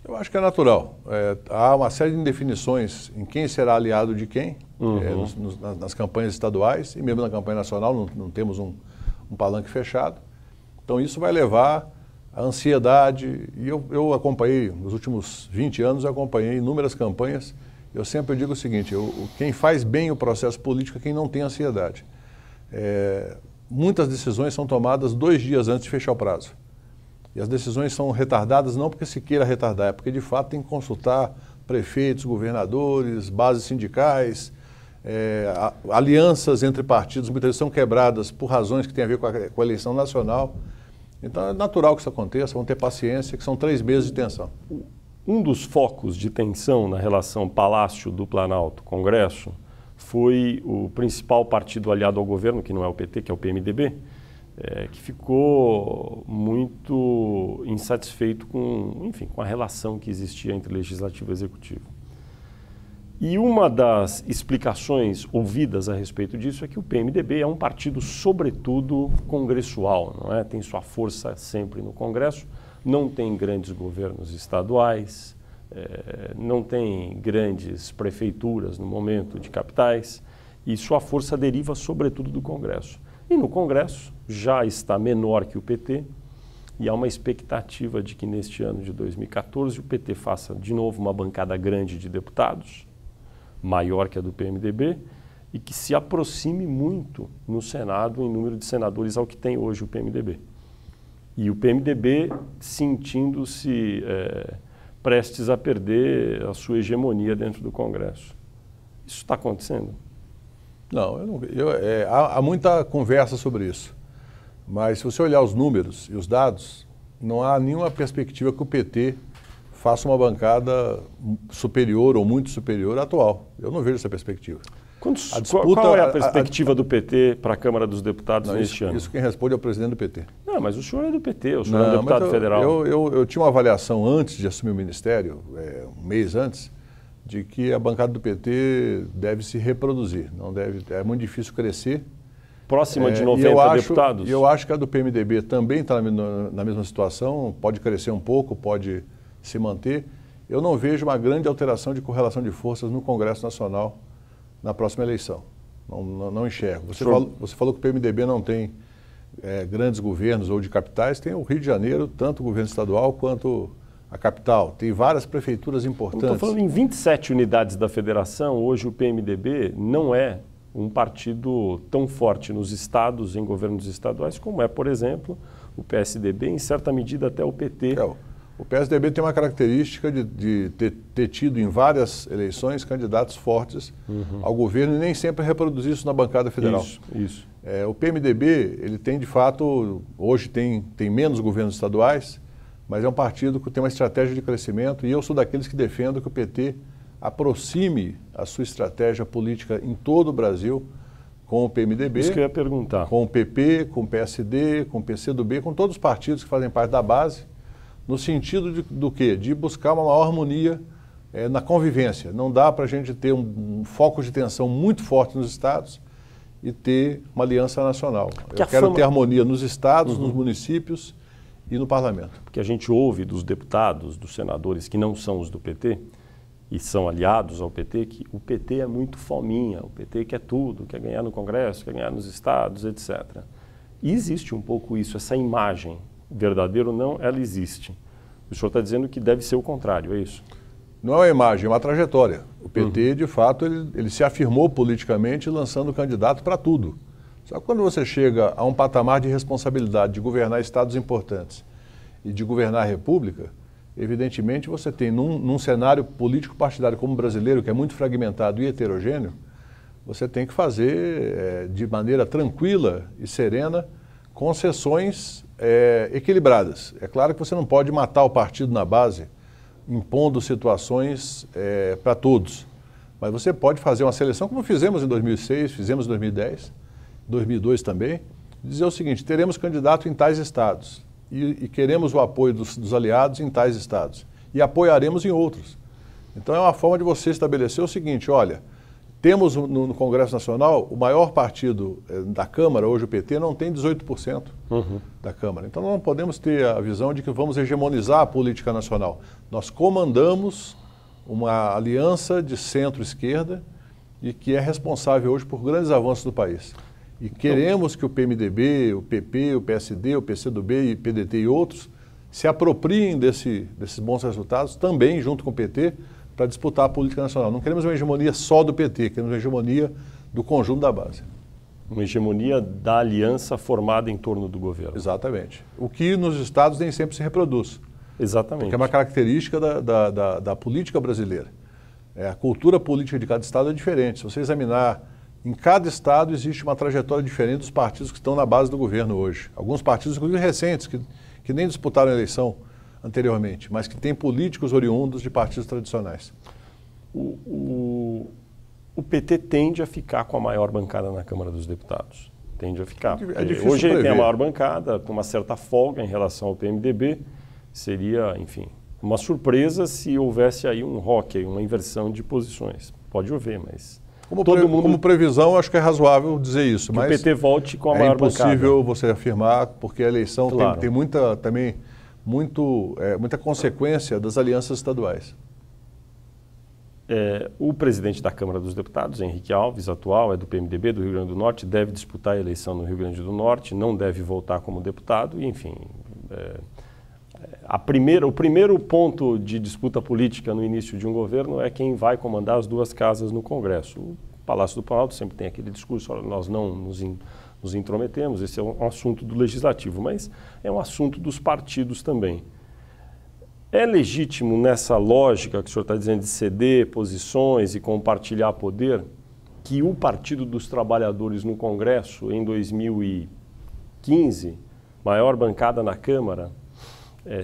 [SPEAKER 2] Eu acho que é natural. Há uma série de indefinições em quem será aliado de quem, nas campanhas estaduais e mesmo na campanha nacional, não temos um palanque fechado. Então isso vai levar à ansiedade, e eu acompanhei, nos últimos 20 anos, eu acompanhei inúmeras campanhas. Eu sempre digo o seguinte, quem faz bem o processo político é quem não tem ansiedade. Muitas decisões são tomadas 2 dias antes de fechar o prazo. E as decisões são retardadas não porque se queira retardar, é porque de fato tem que consultar prefeitos, governadores, bases sindicais, alianças entre partidos, muitas vezes são quebradas por razões que têm a ver com a eleição nacional. Então é natural que isso aconteça, vão ter paciência, que são 3 meses de tensão.
[SPEAKER 1] Um dos focos de tensão na relação Palácio do Planalto-Congresso foi o principal partido aliado ao governo, que não é o PT, que é o PMDB, que ficou muito insatisfeito com a relação que existia entre Legislativo e Executivo. E uma das explicações ouvidas a respeito disso é que o PMDB é um partido, sobretudo, congressual, não é? Tem sua força sempre no Congresso, não tem grandes governos estaduais, não tem grandes prefeituras no momento de capitais, e sua força deriva, sobretudo, do Congresso. E no Congresso já está menor que o PT, e há uma expectativa de que neste ano de 2014 o PT faça de novo uma bancada grande de deputados, maior que a do PMDB, e que se aproxime muito no Senado em número de senadores ao que tem hoje o PMDB. E o PMDB sentindo-se prestes a perder a sua hegemonia dentro do Congresso. Isso está acontecendo?
[SPEAKER 2] Não, há muita conversa sobre isso. Mas se você olhar os números e os dados, não há nenhuma perspectiva que o PT faça uma bancada superior ou muito superior à atual. Eu não vejo essa perspectiva.
[SPEAKER 1] Qual é a perspectiva do PT para a Câmara dos Deputados neste ano?
[SPEAKER 2] Isso quem responde é o presidente do PT.
[SPEAKER 1] Não, mas o senhor é do PT, o senhor é deputado federal.
[SPEAKER 2] Eu tinha uma avaliação antes de assumir o ministério, um mês antes, de que a bancada do PT deve se reproduzir. Não deve, é muito difícil crescer.
[SPEAKER 1] Próxima de 90 deputados?
[SPEAKER 2] E eu acho que a do PMDB também está na mesma situação, pode crescer um pouco, pode se manter. Eu não vejo uma grande alteração de correlação de forças no Congresso Nacional na próxima eleição. Não enxergo. Você falou que o PMDB não tem grandes governos ou de capitais, tem o Rio de Janeiro, tanto o governo estadual quanto a capital. Tem várias prefeituras importantes.
[SPEAKER 1] Estou falando em 27 unidades da federação, hoje o PMDB não é um partido tão forte nos estados, em governos estaduais, como é, por exemplo, o PSDB, em certa medida até o PT.
[SPEAKER 2] O PSDB tem uma característica de ter tido em várias eleições candidatos fortes ao governo e nem sempre reproduzir isso na bancada federal.
[SPEAKER 1] Isso.
[SPEAKER 2] O PMDB, ele tem de fato, hoje tem menos governos estaduais, mas é um partido que tem uma estratégia de crescimento e eu sou daqueles que defendo que o PT aproxime a sua estratégia política em todo o Brasil com o PMDB.
[SPEAKER 1] Isso que eu ia perguntar.
[SPEAKER 2] Com o PP, com o PSD, com o PCdoB, com todos os partidos que fazem parte da base, no sentido do quê? De buscar uma maior harmonia na convivência. Não dá para a gente ter um foco de tensão muito forte nos estados e ter uma aliança nacional. Eu quero ter harmonia nos estados, nos municípios e no parlamento.
[SPEAKER 1] Porque a gente ouve dos deputados, dos senadores que não são os do PT, e são aliados ao PT, que o PT é muito fominha, o PT quer tudo, quer ganhar no Congresso, quer ganhar nos estados, etc. E existe um pouco isso, essa imagem, verdadeira ou não, ela existe. O senhor está dizendo que deve ser o contrário, é isso?
[SPEAKER 2] Não é uma imagem, é uma trajetória. O PT, de fato, ele se afirmou politicamente lançando candidato para tudo. Só que quando você chega a um patamar de responsabilidade de governar estados importantes e de governar a República, evidentemente você tem, num cenário político partidário como o brasileiro, que é muito fragmentado e heterogêneo, você tem que fazer de maneira tranquila e serena concessões equilibradas. É claro que você não pode matar o partido na base, impondo situações para todos. Mas você pode fazer uma seleção, como fizemos em 2006, fizemos em 2010, 2002 também, dizer o seguinte: teremos candidato em tais estados e queremos o apoio dos aliados em tais estados e apoiaremos em outros. Então é uma forma de você estabelecer o seguinte: olha, temos no Congresso Nacional o maior partido da Câmara, hoje o PT, não tem 18% da Câmara. Então não podemos ter a visão de que vamos hegemonizar a política nacional. Nós comandamos uma aliança de centro-esquerda e que é responsável hoje por grandes avanços do país. E queremos que o PMDB, o PP, o PSD, o PCdoB, o PDT e outros se apropriem desses bons resultados também junto com o PT para disputar a política nacional. Não queremos uma hegemonia só do PT, queremos uma hegemonia do conjunto da base.
[SPEAKER 1] Uma hegemonia da aliança formada em torno do governo.
[SPEAKER 2] Exatamente. O que nos estados nem sempre se reproduz.
[SPEAKER 1] Exatamente.
[SPEAKER 2] Porque é uma característica da política brasileira. A cultura política de cada estado é diferente. Se você examinar, em cada estado existe uma trajetória diferente dos partidos que estão na base do governo hoje. Alguns partidos, inclusive recentes, que nem disputaram a eleição anteriormente, mas que têm políticos oriundos de partidos tradicionais.
[SPEAKER 1] O PT tende a ficar com a maior bancada na Câmara dos Deputados. Tende a ficar.
[SPEAKER 2] É difícil
[SPEAKER 1] hoje ele
[SPEAKER 2] prever.
[SPEAKER 1] tem a maior bancada, com uma certa folga em relação ao PMDB. Seria, enfim, uma surpresa se houvesse aí um hockey, uma inversão de posições. Pode haver, mas...
[SPEAKER 2] Como previsão, acho que é razoável dizer isso.
[SPEAKER 1] Que
[SPEAKER 2] mas
[SPEAKER 1] o PT volte com a maior bancada.
[SPEAKER 2] É impossível você afirmar, porque a eleição
[SPEAKER 1] Claro.
[SPEAKER 2] tem muita consequência das alianças estaduais.
[SPEAKER 1] O presidente da Câmara dos Deputados, Henrique Alves, atual, é do PMDB do Rio Grande do Norte, deve disputar a eleição no Rio Grande do Norte, não deve voltar como deputado, e, enfim... o primeiro ponto de disputa política no início de um governo é quem vai comandar as duas casas no Congresso. O Palácio do Planalto sempre tem aquele discurso: olha, nós não nos intrometemos, esse é um assunto do Legislativo, mas é um assunto dos partidos também. É legítimo nessa lógica que o senhor está dizendo de ceder posições e compartilhar poder, que o Partido dos Trabalhadores no Congresso, em 2015, maior bancada na Câmara,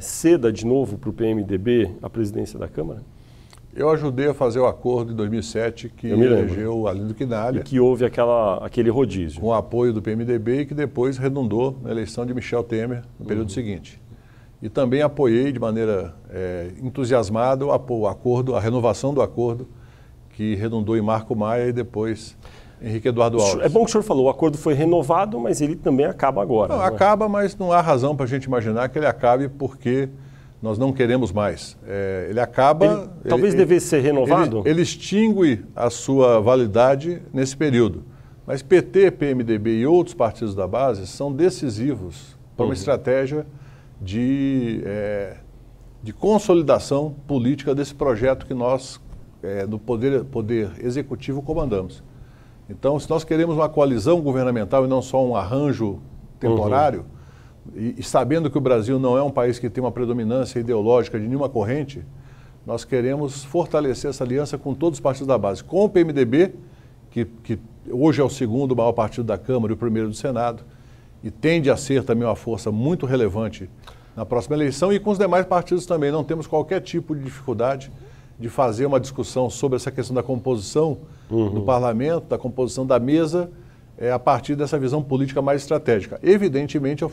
[SPEAKER 1] ceda de novo para o PMDB a presidência da Câmara?
[SPEAKER 2] Eu ajudei a fazer o acordo em 2007 que elegeu Arlindo Quinalha.
[SPEAKER 1] E que houve aquele rodízio.
[SPEAKER 2] Com o apoio do PMDB e que depois redundou na eleição de Michel Temer no período seguinte. E também apoiei de maneira entusiasmada a renovação do acordo que redundou em Marco Maia e depois Henrique Eduardo Alves.
[SPEAKER 1] É bom que o senhor falou, o acordo foi renovado, mas ele também acaba agora.
[SPEAKER 2] Não, acaba, mas não há razão para a gente imaginar que ele acabe porque nós não queremos mais. Ele acaba...
[SPEAKER 1] Talvez devesse ser renovado?
[SPEAKER 2] Ele extingue a sua validade nesse período. Mas PT, PMDB e outros partidos da base são decisivos para uma estratégia de consolidação política desse projeto que nós, do poder executivo, comandamos. Então, se nós queremos uma coalizão governamental e não só um arranjo temporário, e sabendo que o Brasil não é um país que tem uma predominância ideológica de nenhuma corrente, nós queremos fortalecer essa aliança com todos os partidos da base. Com o PMDB, que hoje é o segundo maior partido da Câmara e o primeiro do Senado, e tende a ser também uma força muito relevante na próxima eleição, e com os demais partidos também. Não temos qualquer tipo de dificuldade de fazer uma discussão sobre essa questão da composição do parlamento, da composição da mesa, a partir dessa visão política mais estratégica. Evidentemente,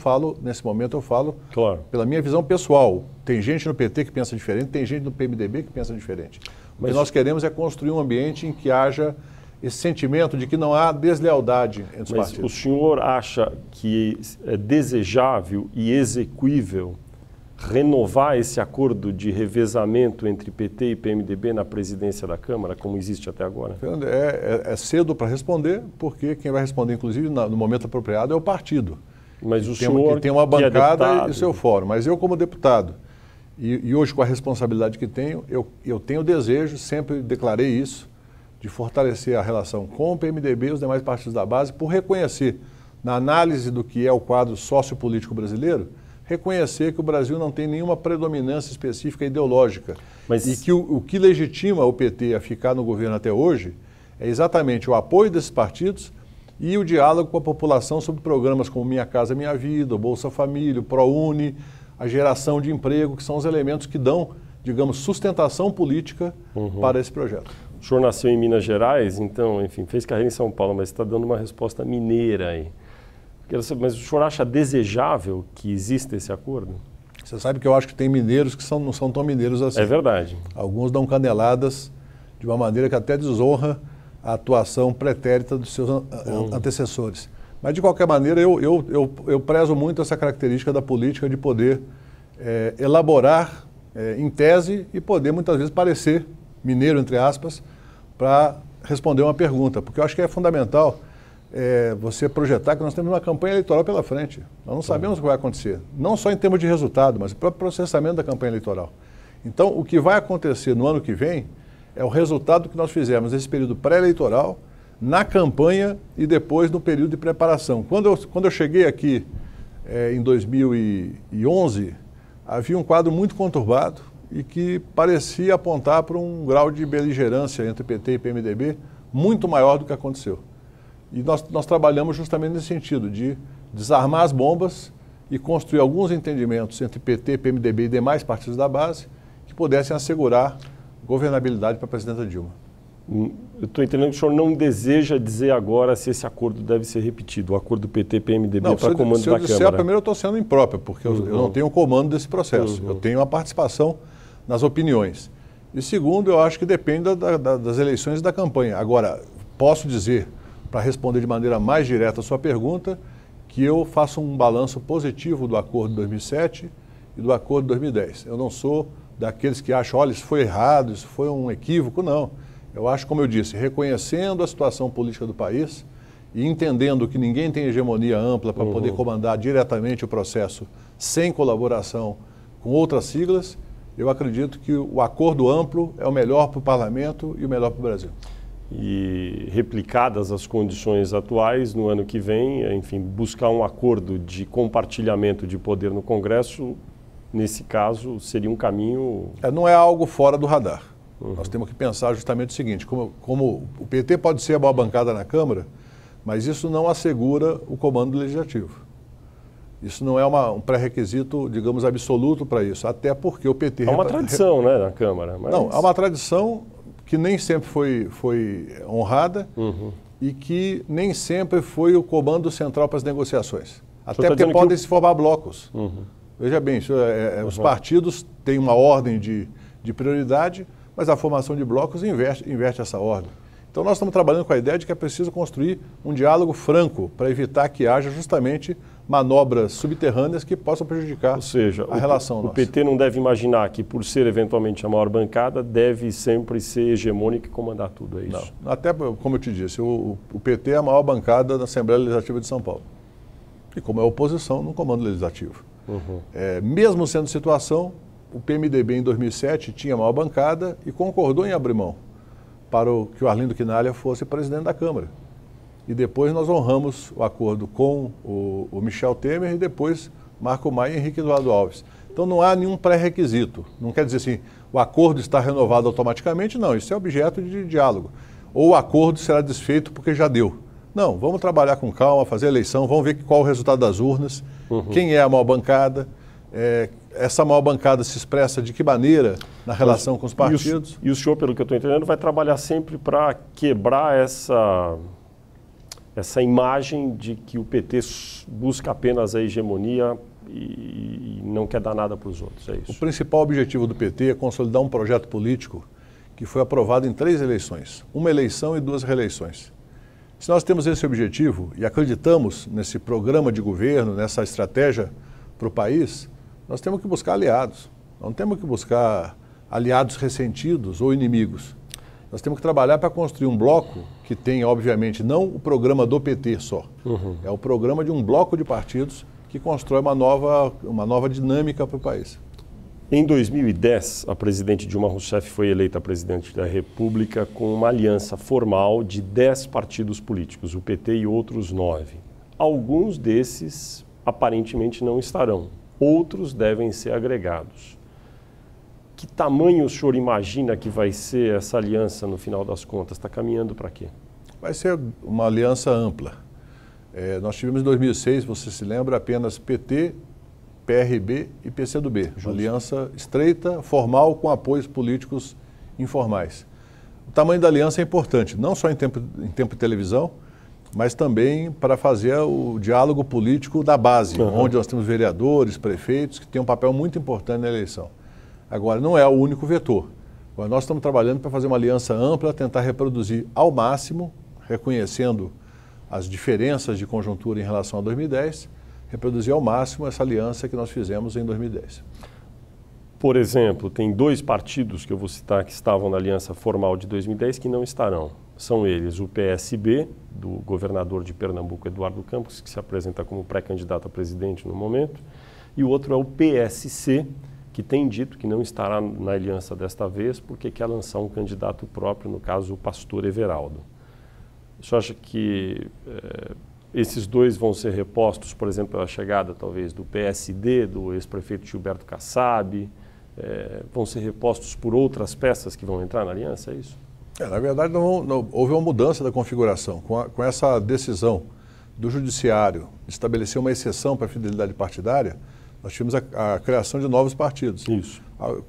[SPEAKER 2] nesse momento eu falo
[SPEAKER 1] claro,
[SPEAKER 2] pela minha visão pessoal. Tem gente no PT que pensa diferente, tem gente no PMDB que pensa diferente. O que nós queremos é construir um ambiente em que haja esse sentimento de que não há deslealdade entre os partidos.
[SPEAKER 1] O senhor acha que é desejável e execuível renovar esse acordo de revezamento entre PT e PMDB na presidência da Câmara, como existe até agora?
[SPEAKER 2] Fernando, é cedo para responder, porque quem vai responder, inclusive, no momento apropriado, é o partido.
[SPEAKER 1] Mas o senhor,
[SPEAKER 2] que tem uma bancada
[SPEAKER 1] é
[SPEAKER 2] e seu fórum. Mas eu, como deputado, e hoje com a responsabilidade que tenho, eu tenho o desejo, sempre declarei isso, de fortalecer a relação com o PMDB e os demais partidos da base, por reconhecer, na análise do que é o quadro sociopolítico brasileiro, reconhecer que o Brasil não tem nenhuma predominância específica ideológica. E que o que legitima o PT a ficar no governo até hoje é exatamente o apoio desses partidos e o diálogo com a população sobre programas como Minha Casa Minha Vida, o Bolsa Família, o ProUni, a geração de emprego, que são os elementos que dão, digamos, sustentação política para esse projeto.
[SPEAKER 1] O senhor nasceu em Minas Gerais, então, enfim, fez carreira em São Paulo, mas está dando uma resposta mineira aí. Mas o senhor acha desejável que exista esse acordo?
[SPEAKER 2] Você sabe que eu acho que tem mineiros que não são tão mineiros assim.
[SPEAKER 1] É verdade.
[SPEAKER 2] Alguns dão caneladas de uma maneira que até desonra a atuação pretérita dos seus antecessores. Mas, de qualquer maneira, eu prezo muito essa característica da política de poder elaborar em tese e poder, muitas vezes, parecer mineiro, entre aspas, para responder uma pergunta. Porque eu acho que é fundamental você projetar que nós temos uma campanha eleitoral pela frente. Nós não sabemos o que vai acontecer. Não só em termos de resultado, mas o próprio processamento da campanha eleitoral. Então, o que vai acontecer no ano que vem é o resultado que nós fizemos nesse período pré-eleitoral, na campanha e depois no período de preparação. Quando eu cheguei aqui em 2011, havia um quadro muito conturbado e que parecia apontar para um grau de beligerância entre PT e PMDB muito maior do que aconteceu. E nós trabalhamos justamente nesse sentido, de desarmar as bombas e construir alguns entendimentos entre PT, PMDB e demais partidos da base que pudessem assegurar governabilidade para a presidenta Dilma.
[SPEAKER 1] Eu estou entendendo que o senhor não deseja dizer agora se esse acordo deve ser repetido, o acordo PT-PMDB para comando da Câmara.
[SPEAKER 2] Se eu disser, primeiro eu estou sendo impróprio, porque eu não tenho o comando desse processo. Eu tenho a participação nas opiniões. E segundo, eu acho que depende das eleições e da campanha. Agora, posso dizer, para responder de maneira mais direta a sua pergunta, que eu faço um balanço positivo do acordo de 2007 e do acordo de 2010. Eu não sou daqueles que acham, olha, isso foi errado, isso foi um equívoco, não. Eu acho, como eu disse, reconhecendo a situação política do país e entendendo que ninguém tem hegemonia ampla para poder comandar diretamente o processo sem colaboração com outras siglas, eu acredito que o acordo amplo é o melhor para o parlamento e o melhor para o Brasil.
[SPEAKER 1] E replicadas as condições atuais, no ano que vem, enfim, buscar um acordo de compartilhamento de poder no Congresso, nesse caso, seria um caminho...
[SPEAKER 2] Não é algo fora do radar. Nós temos que pensar justamente o seguinte, como o PT pode ser a maior bancada na Câmara, mas isso não assegura o comando legislativo. Isso não é um pré-requisito, digamos, absoluto para isso, até porque o PT...
[SPEAKER 1] Há uma tradição, né, na Câmara. Mas...
[SPEAKER 2] Não, há uma tradição que nem sempre foi honrada e que nem sempre foi o comando central para as negociações. Até porque podem se formar blocos. Veja bem, os partidos têm uma ordem de prioridade, mas a formação de blocos inverte essa ordem. Então nós estamos trabalhando com a ideia de que é preciso construir um diálogo franco para evitar que haja justamente manobras subterrâneas que possam prejudicar a relação nossa.
[SPEAKER 1] O PT não deve imaginar que, por ser eventualmente a maior bancada, deve sempre ser hegemônica e comandar tudo, é isso?
[SPEAKER 2] Não. Até, como eu te disse, o PT é a maior bancada da Assembleia Legislativa de São Paulo. E como é oposição no comando legislativo. Mesmo sendo situação, o PMDB em 2007 tinha a maior bancada e concordou em abrir mão para que o Arlindo Quinalha fosse presidente da Câmara. E depois nós honramos o acordo com o Michel Temer e depois Marco Maia e Henrique Eduardo Alves. Então não há nenhum pré-requisito. Não quer dizer assim, o acordo está renovado automaticamente, não. Isso é objeto de diálogo. Ou o acordo será desfeito porque já deu. Não, vamos trabalhar com calma, fazer a eleição, vamos ver qual é o resultado das urnas, quem é a maior bancada, essa maior bancada se expressa de que maneira na relação com os partidos.
[SPEAKER 1] E o senhor, pelo que eu estou entendendo, vai trabalhar sempre para quebrar essa imagem de que o PT busca apenas a hegemonia e não quer dar nada para os outros, é isso?
[SPEAKER 2] O principal objetivo do PT é consolidar um projeto político que foi aprovado em 3 eleições, uma eleição e 2 reeleições. Se nós temos esse objetivo e acreditamos nesse programa de governo, nessa estratégia para o país, nós temos que buscar aliados. Não temos que buscar aliados ressentidos ou inimigos. Nós temos que trabalhar para construir um bloco que tenha, obviamente, não o programa do PT só. É o programa de um bloco de partidos que constrói uma nova dinâmica para o país.
[SPEAKER 1] Em 2010, a presidente Dilma Rousseff foi eleita presidente da República com uma aliança formal de 10 partidos políticos, o PT e outros 9. Alguns desses aparentemente não estarão, outros devem ser agregados. Que tamanho o senhor imagina que vai ser essa aliança no final das contas? Está caminhando para quê?
[SPEAKER 2] Vai ser uma aliança ampla. Nós tivemos em 2006, você se lembra, apenas PT, PRB e PCdoB. Uma aliança estreita, formal, com apoios políticos informais. O tamanho da aliança é importante, não só em tempo de televisão, mas também para fazer o diálogo político da base, onde nós temos vereadores, prefeitos, que têm um papel muito importante na eleição. Agora, não é o único vetor. Agora, nós estamos trabalhando para fazer uma aliança ampla, tentar reproduzir ao máximo, reconhecendo as diferenças de conjuntura em relação a 2010, reproduzir ao máximo essa aliança que nós fizemos em 2010.
[SPEAKER 1] Por exemplo, tem 2 partidos que eu vou citar que estavam na aliança formal de 2010 que não estarão. São eles o PSB, do governador de Pernambuco, Eduardo Campos, que se apresenta como pré-candidato a presidente no momento, e o outro é o PSC, que tem dito que não estará na aliança desta vez porque quer lançar um candidato próprio, no caso o pastor Everaldo. O senhor acha que esses 2 vão ser repostos, por exemplo, pela chegada talvez do PSD, do ex-prefeito Gilberto Kassab, vão ser repostos por outras peças que vão entrar na aliança, é isso?
[SPEAKER 2] Na verdade, não houve uma mudança da configuração. Com essa decisão do Judiciário de estabelecer uma exceção para a fidelidade partidária, nós tivemos a criação de novos partidos,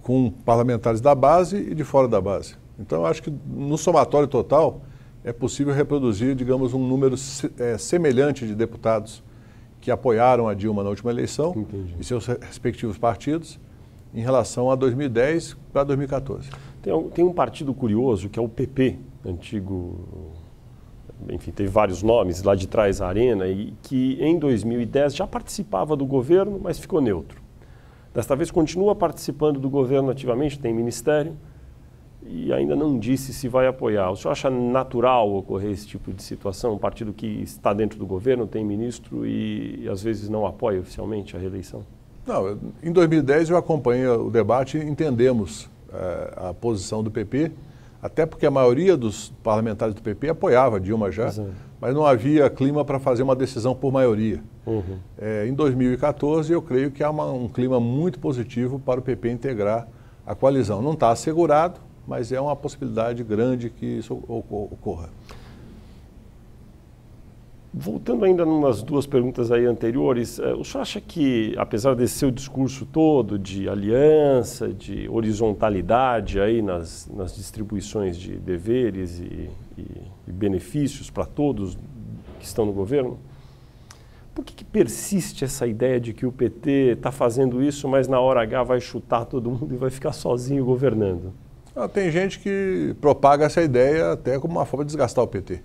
[SPEAKER 2] com parlamentares da base e de fora da base. Então, eu acho que no somatório total é possível reproduzir, digamos, um número semelhante de deputados que apoiaram a Dilma na última eleição e seus respectivos partidos em relação a 2010 para 2014.
[SPEAKER 1] Tem um partido curioso que é o PP, antigo, enfim, teve vários nomes, lá de trás a Arena, e que em 2010 já participava do governo, mas ficou neutro. Desta vez continua participando do governo ativamente, tem ministério, e ainda não disse se vai apoiar. O senhor acha natural ocorrer esse tipo de situação? Um partido que está dentro do governo, tem ministro e às vezes não apoia oficialmente a reeleição?
[SPEAKER 2] Não, em 2010 eu acompanhei o debate e entendemos a posição do PP, até porque a maioria dos parlamentares do PP apoiava a Dilma já, mas não havia clima para fazer uma decisão por maioria. Em 2014 eu creio que há um clima muito positivo para o PP integrar a coalizão. Não está assegurado, mas é uma possibilidade grande que isso ocorra.
[SPEAKER 1] Voltando ainda nas 2 perguntas aí anteriores, o senhor acha que, apesar desse seu discurso todo de aliança, de horizontalidade aí nas distribuições de deveres e benefícios para todos que estão no governo, por que persiste essa ideia de que o PT está fazendo isso, mas na hora H vai chutar todo mundo e vai ficar sozinho governando?
[SPEAKER 2] Tem gente que propaga essa ideia até como uma forma de desgastar o PT.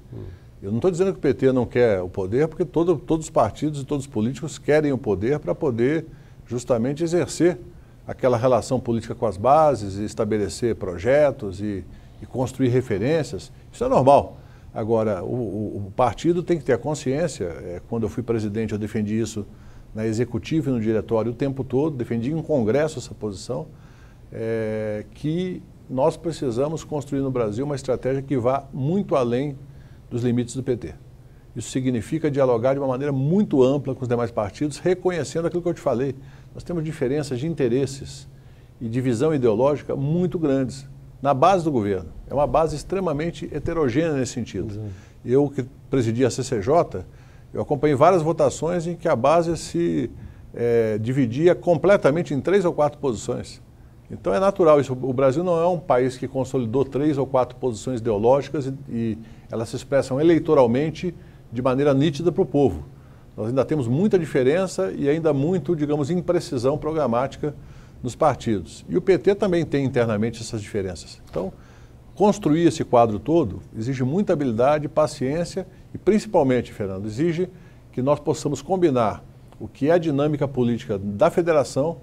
[SPEAKER 2] Eu não estou dizendo que o PT não quer o poder, porque todos os partidos e todos os políticos querem o poder para poder justamente exercer aquela relação política com as bases, e estabelecer projetos e construir referências. Isso é normal. Agora, o partido tem que ter a consciência, quando eu fui presidente eu defendi isso na executiva e no diretório o tempo todo, defendi em congresso essa posição, que nós precisamos construir no Brasil uma estratégia que vá muito além dos limites do PT. Isso significa dialogar de uma maneira muito ampla com os demais partidos, reconhecendo aquilo que eu te falei. Nós temos diferenças de interesses e de visão ideológica muito grandes na base do governo. É uma base extremamente heterogênea nesse sentido. Eu, que presidi a CCJ, eu acompanhei várias votações em que a base se dividia completamente em 3 ou 4 posições. Então é natural isso. O Brasil não é um país que consolidou 3 ou 4 posições ideológicas e elas se expressam eleitoralmente de maneira nítida para o povo. Nós ainda temos muita diferença e ainda muito, digamos, imprecisão programática nos partidos. E o PT também tem internamente essas diferenças. Então, construir esse quadro todo exige muita habilidade, paciência e, principalmente, Fernando, exige que nós possamos combinar o que é a dinâmica política da federação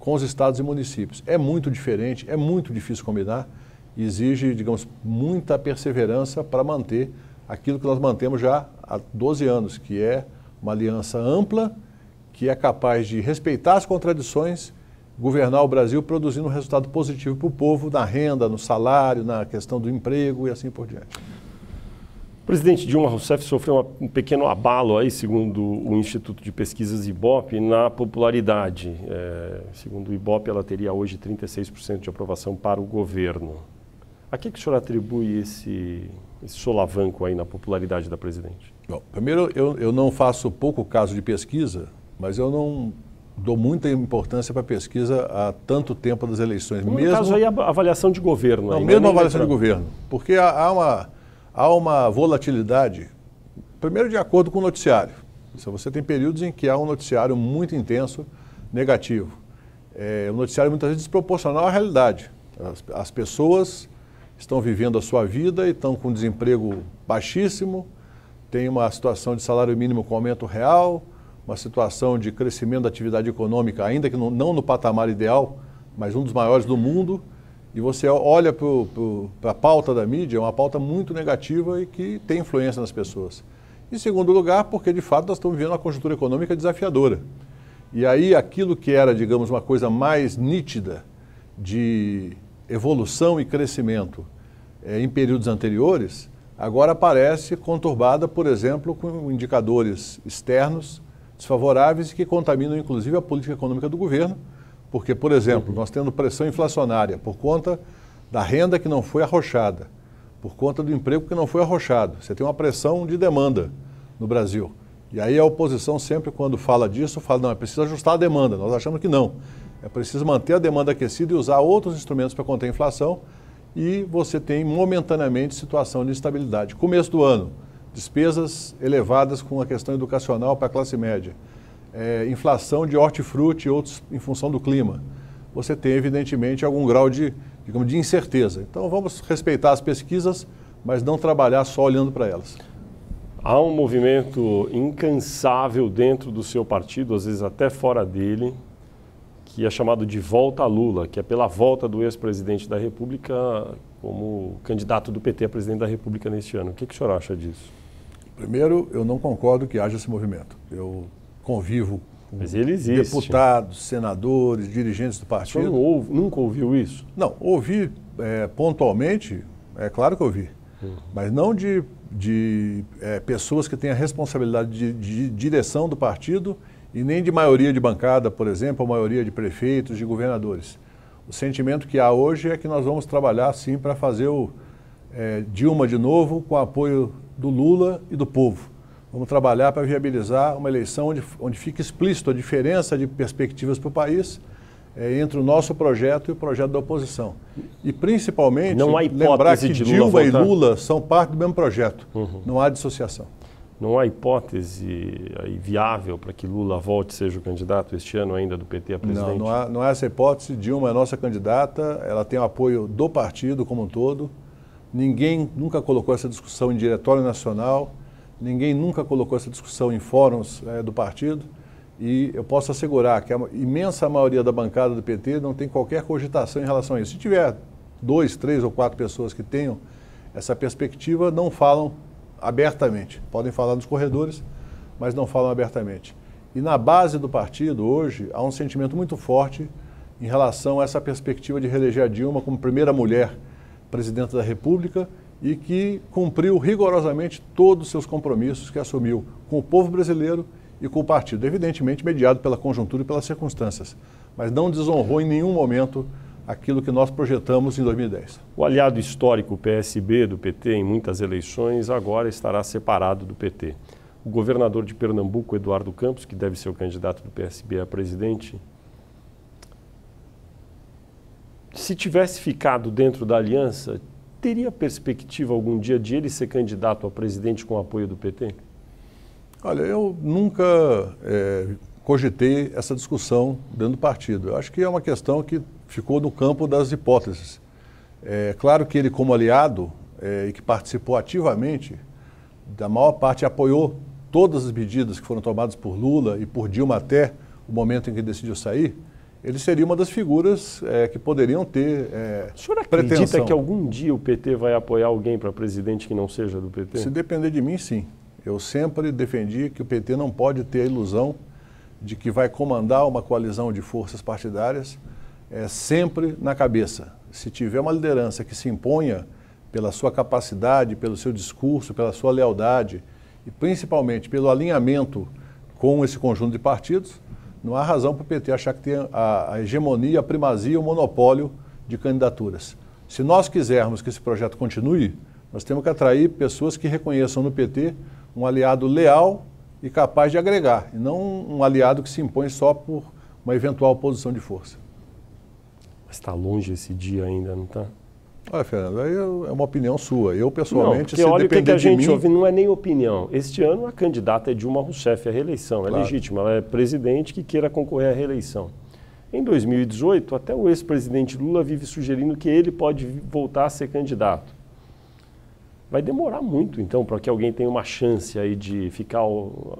[SPEAKER 2] com os estados e municípios. É muito diferente, é muito difícil combinar e exige, digamos, muita perseverança para manter aquilo que nós mantemos já há 12 anos, que é uma aliança ampla, que é capaz de respeitar as contradições, governar o Brasil produzindo um resultado positivo para o povo, na renda, no salário, na questão do emprego e assim por diante.
[SPEAKER 1] O presidente Dilma Rousseff sofreu um pequeno abalo, aí, segundo o Instituto de Pesquisas Ibope, na popularidade. Segundo o Ibope, ela teria hoje 36% de aprovação para o governo. A que o senhor atribui esse solavanco aí na popularidade da presidente?
[SPEAKER 2] Bom, primeiro, eu não faço pouco caso de pesquisa, mas eu não dou muita importância para a pesquisa há tanto tempo das eleições.
[SPEAKER 1] No caso aí, a avaliação de governo.
[SPEAKER 2] Não, aí, mesmo a avaliação de governo, porque há uma volatilidade, primeiro de acordo com o noticiário. Você tem períodos em que há um noticiário muito intenso, negativo. O noticiário muitas vezes desproporcional à realidade. As pessoas estão vivendo a sua vida e estão com desemprego baixíssimo, tem uma situação de salário mínimo com aumento real, uma situação de crescimento da atividade econômica, ainda que não no patamar ideal, mas um dos maiores do mundo, e você olha para a pauta da mídia, é uma pauta muito negativa e que tem influência nas pessoas. Em segundo lugar, porque de fato nós estamos vivendo uma conjuntura econômica desafiadora. E aí aquilo que era, digamos, uma coisa mais nítida de evolução e crescimento em períodos anteriores, agora aparece conturbada, por exemplo, com indicadores externos desfavoráveis e que contaminam inclusive a política econômica do governo, porque, por exemplo, nós temos pressão inflacionária por conta da renda que não foi arrochada, por conta do emprego que não foi arrochado. Você tem uma pressão de demanda no Brasil. E aí a oposição sempre, quando fala disso, fala, não, é preciso ajustar a demanda. Nós achamos que não. É preciso manter a demanda aquecida e usar outros instrumentos para conter a inflação e você tem momentaneamente situação de instabilidade. Começo do ano, despesas elevadas com a questão educacional para a classe média. Inflação de hortifruti e outros em função do clima. Você tem, evidentemente, algum grau de incerteza. Então, vamos respeitar as pesquisas, mas não trabalhar só olhando para elas.
[SPEAKER 1] Há um movimento incansável dentro do seu partido, às vezes até fora dele, que é chamado de volta a Lula, que é pela volta do ex-presidente da República como candidato do PT a presidente da República neste ano. O que o senhor acha disso?
[SPEAKER 2] Primeiro, eu não concordo que haja esse movimento. Eu convivo com deputados, senadores, dirigentes do partido.
[SPEAKER 1] O senhor nunca ouviu isso?
[SPEAKER 2] Não, ouvi pontualmente, é claro que ouvi, mas não de pessoas que têm a responsabilidade de direção do partido e nem de maioria de bancada, por exemplo, ou maioria de prefeitos, de governadores. O sentimento que há hoje é que nós vamos trabalhar, sim, para fazer o Dilma de novo com o apoio do Lula e do povo. Vamos trabalhar para viabilizar uma eleição onde fique explícito a diferença de perspectivas para o país entre o nosso projeto e o projeto da oposição. E, principalmente, lembrar que Dilma e Lula são parte do mesmo projeto. Não há dissociação.
[SPEAKER 1] Não há hipótese viável para que Lula volte e seja o candidato este ano ainda do PT a presidente?
[SPEAKER 2] Não há essa hipótese. Dilma é a nossa candidata, ela tem o apoio do partido como um todo. Ninguém nunca colocou essa discussão em diretório nacional, ninguém nunca colocou essa discussão em fóruns do partido. E eu posso assegurar que a imensa maioria da bancada do PT não tem qualquer cogitação em relação a isso. Se tiver 2, 3 ou 4 pessoas que tenham essa perspectiva, não falam abertamente. Podem falar nos corredores, mas não falam abertamente. E na base do partido, hoje, há um sentimento muito forte em relação a essa perspectiva de reeleger a Dilma como primeira mulher presidente da República e que cumpriu rigorosamente todos os seus compromissos que assumiu com o povo brasileiro e com o partido, evidentemente mediado pela conjuntura e pelas circunstâncias, mas não desonrou em nenhum momento aquilo que nós projetamos em 2010.
[SPEAKER 1] O aliado histórico PSB do PT em muitas eleições agora estará separado do PT. O governador de Pernambuco, Eduardo Campos, que deve ser o candidato do PSB a presidente, se tivesse ficado dentro da aliança, teria perspectiva algum dia de ele ser candidato a presidente com apoio do PT?
[SPEAKER 2] Olha, eu nunca cogitei essa discussão dentro do partido. Eu acho que é uma questão que ficou no campo das hipóteses. É claro que ele, como aliado, e que participou ativamente, da maior parte apoiou todas as medidas que foram tomadas por Lula e por Dilma até o momento em que decidiu sair, ele seria uma das figuras que poderiam ter
[SPEAKER 1] O senhor acredita que algum dia o PT vai apoiar alguém para presidente que não seja do PT?
[SPEAKER 2] Se depender de mim, sim. Eu sempre defendi que o PT não pode ter a ilusão de que vai comandar uma coalizão de forças partidárias sempre na cabeça. Se tiver uma liderança que se imponha pela sua capacidade, pelo seu discurso, pela sua lealdade e principalmente pelo alinhamento com esse conjunto de partidos, não há razão para o PT achar que tem a hegemonia, a primazia, o monopólio de candidaturas. Se nós quisermos que esse projeto continue, nós temos que atrair pessoas que reconheçam no PT um aliado leal e capaz de agregar, e não um aliado que se impõe só por uma eventual posição de força.
[SPEAKER 1] Mas está longe esse dia ainda, não está?
[SPEAKER 2] Olha, Fernando, aí é uma opinião sua. Eu, pessoalmente,
[SPEAKER 1] se olha, depender de mim... o que a gente ouve não é nem opinião. Este ano, a candidata é Dilma Rousseff à reeleição. É legítima, ela é presidente que queira concorrer à reeleição. Em 2018, até o ex-presidente Lula vive sugerindo que ele pode voltar a ser candidato. Vai demorar muito, então, para que alguém tenha uma chance aí de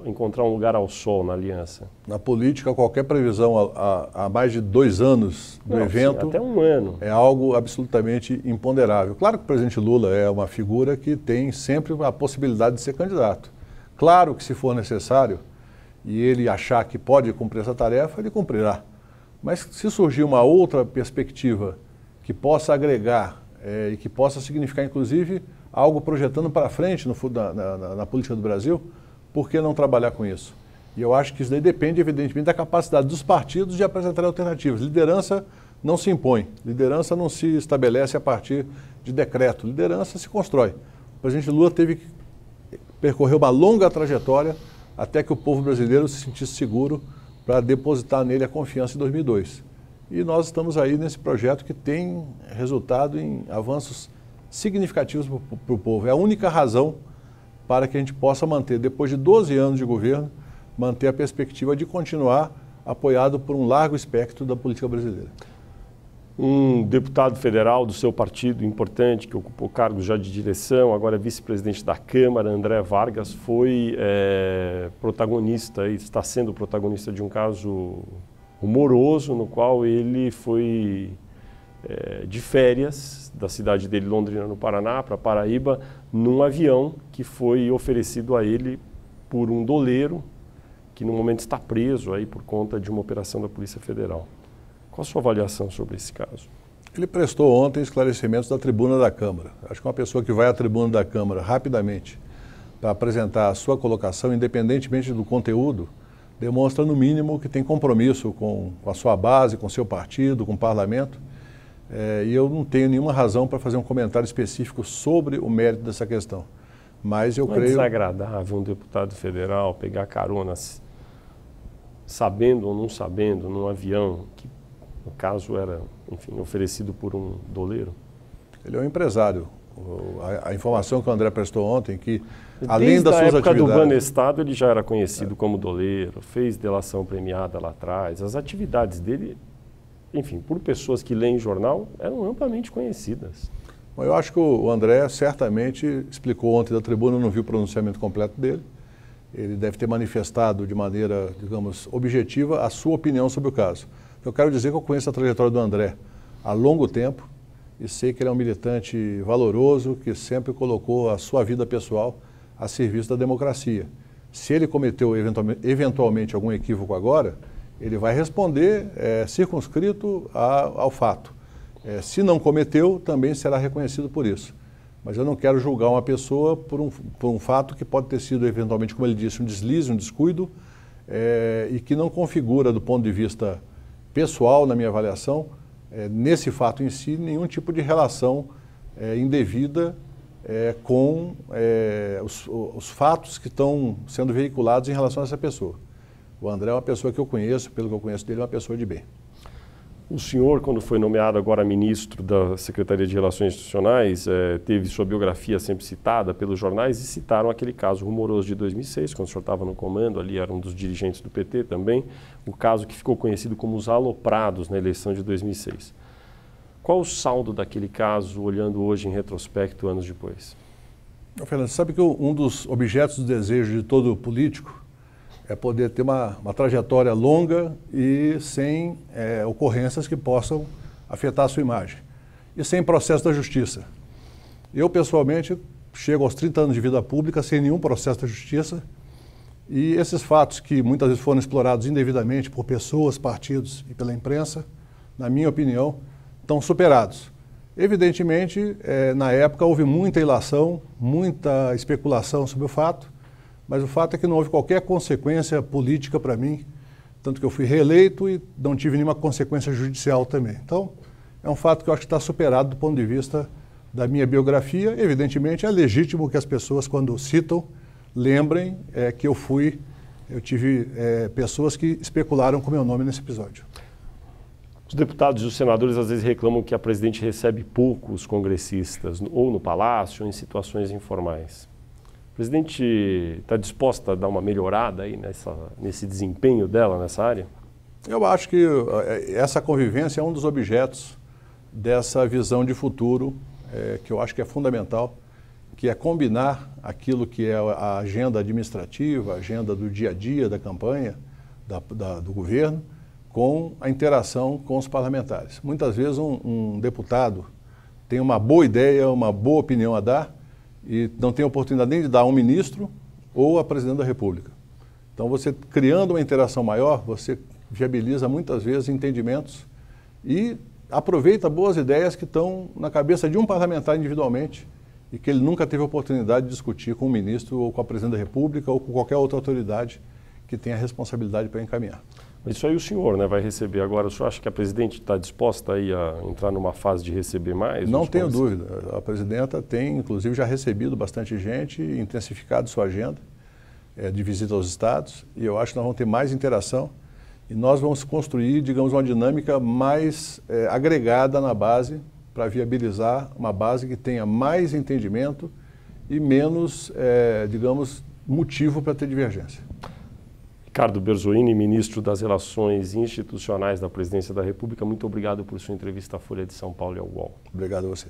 [SPEAKER 1] encontrar um lugar ao sol na aliança.
[SPEAKER 2] Na política, qualquer previsão há mais de 2 anos do evento...
[SPEAKER 1] Sim, até 1 ano.
[SPEAKER 2] É algo absolutamente imponderável. Claro que o presidente Lula é uma figura que tem sempre a possibilidade de ser candidato. Claro que, se for necessário, e ele achar que pode cumprir essa tarefa, ele cumprirá. Mas se surgir uma outra perspectiva que possa agregar e que possa significar, inclusive, algo projetando para frente na política do Brasil, por que não trabalhar com isso? E eu acho que isso daí depende, evidentemente, da capacidade dos partidos de apresentar alternativas. Liderança não se impõe, liderança não se estabelece a partir de decreto, liderança se constrói. O presidente Lula teve que percorrer uma longa trajetória até que o povo brasileiro se sentisse seguro para depositar nele a confiança em 2002. E nós estamos aí nesse projeto que tem resultado em avanços significativos para o povo. É a única razão para que a gente possa manter, depois de 12 anos de governo, manter a perspectiva de continuar apoiado por um largo espectro da política brasileira.
[SPEAKER 1] Um deputado federal do seu partido importante, que ocupou cargos já de direção, agora é vice-presidente da Câmara, André Vargas, foi protagonista, e está sendo protagonista de um caso rumoroso, no qual ele foi de férias da cidade dele, Londrina, no Paraná, para Paraíba, num avião que foi oferecido a ele por um doleiro, que no momento está preso aí por conta de uma operação da Polícia Federal. Qual a sua avaliação sobre esse caso?
[SPEAKER 2] Ele prestou ontem esclarecimentos da tribuna da Câmara. Acho que uma pessoa que vai à tribuna da Câmara rapidamente para apresentar a sua colocação, independentemente do conteúdo, demonstra no mínimo que tem compromisso com a sua base, com o seu partido, com o parlamento. E eu não tenho nenhuma razão para fazer um comentário específico sobre o mérito dessa questão. Mas eu creio...
[SPEAKER 1] É desagradável um deputado federal pegar carona, sabendo ou não sabendo, num avião que, no caso, era, enfim, oferecido por um doleiro?
[SPEAKER 2] Ele é um empresário. A informação que o André prestou ontem, que além das suas atividades...
[SPEAKER 1] Desde a época do Banestado, ele já era conhecido como doleiro, fez delação premiada lá atrás. As atividades dele, enfim, por pessoas que leem jornal, eram amplamente conhecidas.
[SPEAKER 2] Bom, eu acho que o André certamente explicou ontem da tribuna, eu não vi o pronunciamento completo dele. Ele deve ter manifestado de maneira, digamos, objetiva a sua opinião sobre o caso. Eu quero dizer que eu conheço a trajetória do André há longo tempo e sei que ele é um militante valoroso, que sempre colocou a sua vida pessoal a serviço da democracia. Se ele cometeu eventualmente algum equívoco agora, ele vai responder circunscrito ao fato. Se não cometeu, também será reconhecido por isso. Mas eu não quero julgar uma pessoa por um fato que pode ter sido, eventualmente, como ele disse, um deslize, um descuido, e que não configura, do ponto de vista pessoal, na minha avaliação, nesse fato em si, nenhum tipo de relação indevida com os fatos que estão sendo veiculados em relação a essa pessoa. O André é uma pessoa que eu conheço, pelo que eu conheço dele, é uma pessoa de bem.
[SPEAKER 1] O senhor, quando foi nomeado agora ministro da Secretaria de Relações Institucionais, teve sua biografia sempre citada pelos jornais e citaram aquele caso rumoroso de 2006, quando o senhor estava no comando, ali era um dos dirigentes do PT também, o caso que ficou conhecido como os aloprados na eleição de 2006. Qual o saldo daquele caso, olhando hoje em retrospecto, anos depois?
[SPEAKER 2] Fernando, sabe que um dos objetos do desejo de todo político é poder ter uma trajetória longa e sem ocorrências que possam afetar a sua imagem. E sem processo da justiça. Eu, pessoalmente, chego aos 30 anos de vida pública sem nenhum processo da justiça, e esses fatos que muitas vezes foram explorados indevidamente por pessoas, partidos e pela imprensa, na minha opinião, estão superados. Evidentemente, na época houve muita ilação, muita especulação sobre o fato, mas o fato é que não houve qualquer consequência política para mim, tanto que eu fui reeleito e não tive nenhuma consequência judicial também. Então, é um fato que eu acho que está superado do ponto de vista da minha biografia. Evidentemente, é legítimo que as pessoas, quando citam, lembrem que eu tive pessoas que especularam com o meu nome nesse episódio.
[SPEAKER 1] Os deputados e os senadores às vezes reclamam que a presidente recebe poucos congressistas, ou no palácio, ou em situações informais. A presidente está disposta a dar uma melhorada aí nesse desempenho dela nessa área?
[SPEAKER 2] Eu acho que essa convivência é um dos objetos dessa visão de futuro, que eu acho que é fundamental, que é combinar aquilo que é a agenda administrativa, a agenda do dia a dia da campanha, do governo, com a interação com os parlamentares. Muitas vezes um deputado tem uma boa ideia, uma boa opinião a dar e não tem oportunidade nem de dar a um ministro ou a presidente da República. Então, você criando uma interação maior, você viabiliza muitas vezes entendimentos e aproveita boas ideias que estão na cabeça de um parlamentar individualmente e que ele nunca teve a oportunidade de discutir com o ministro ou com a presidente da República ou com qualquer outra autoridade que tenha responsabilidade para encaminhar.
[SPEAKER 1] Mas isso aí o senhor, né, vai receber agora. O senhor acha que a presidente está disposta aí a entrar numa fase de receber mais?
[SPEAKER 2] Não tenho dúvida. A presidenta tem, inclusive, já recebido bastante gente, intensificado sua agenda de visita aos estados, e eu acho que nós vamos ter mais interação e nós vamos construir, digamos, uma dinâmica mais agregada na base para viabilizar uma base que tenha mais entendimento e menos, digamos, motivo para ter divergência.
[SPEAKER 1] Ricardo Berzoini, ministro das Relações Institucionais da Presidência da República, muito obrigado por sua entrevista à Folha de São Paulo e ao UOL.
[SPEAKER 2] Obrigado a você.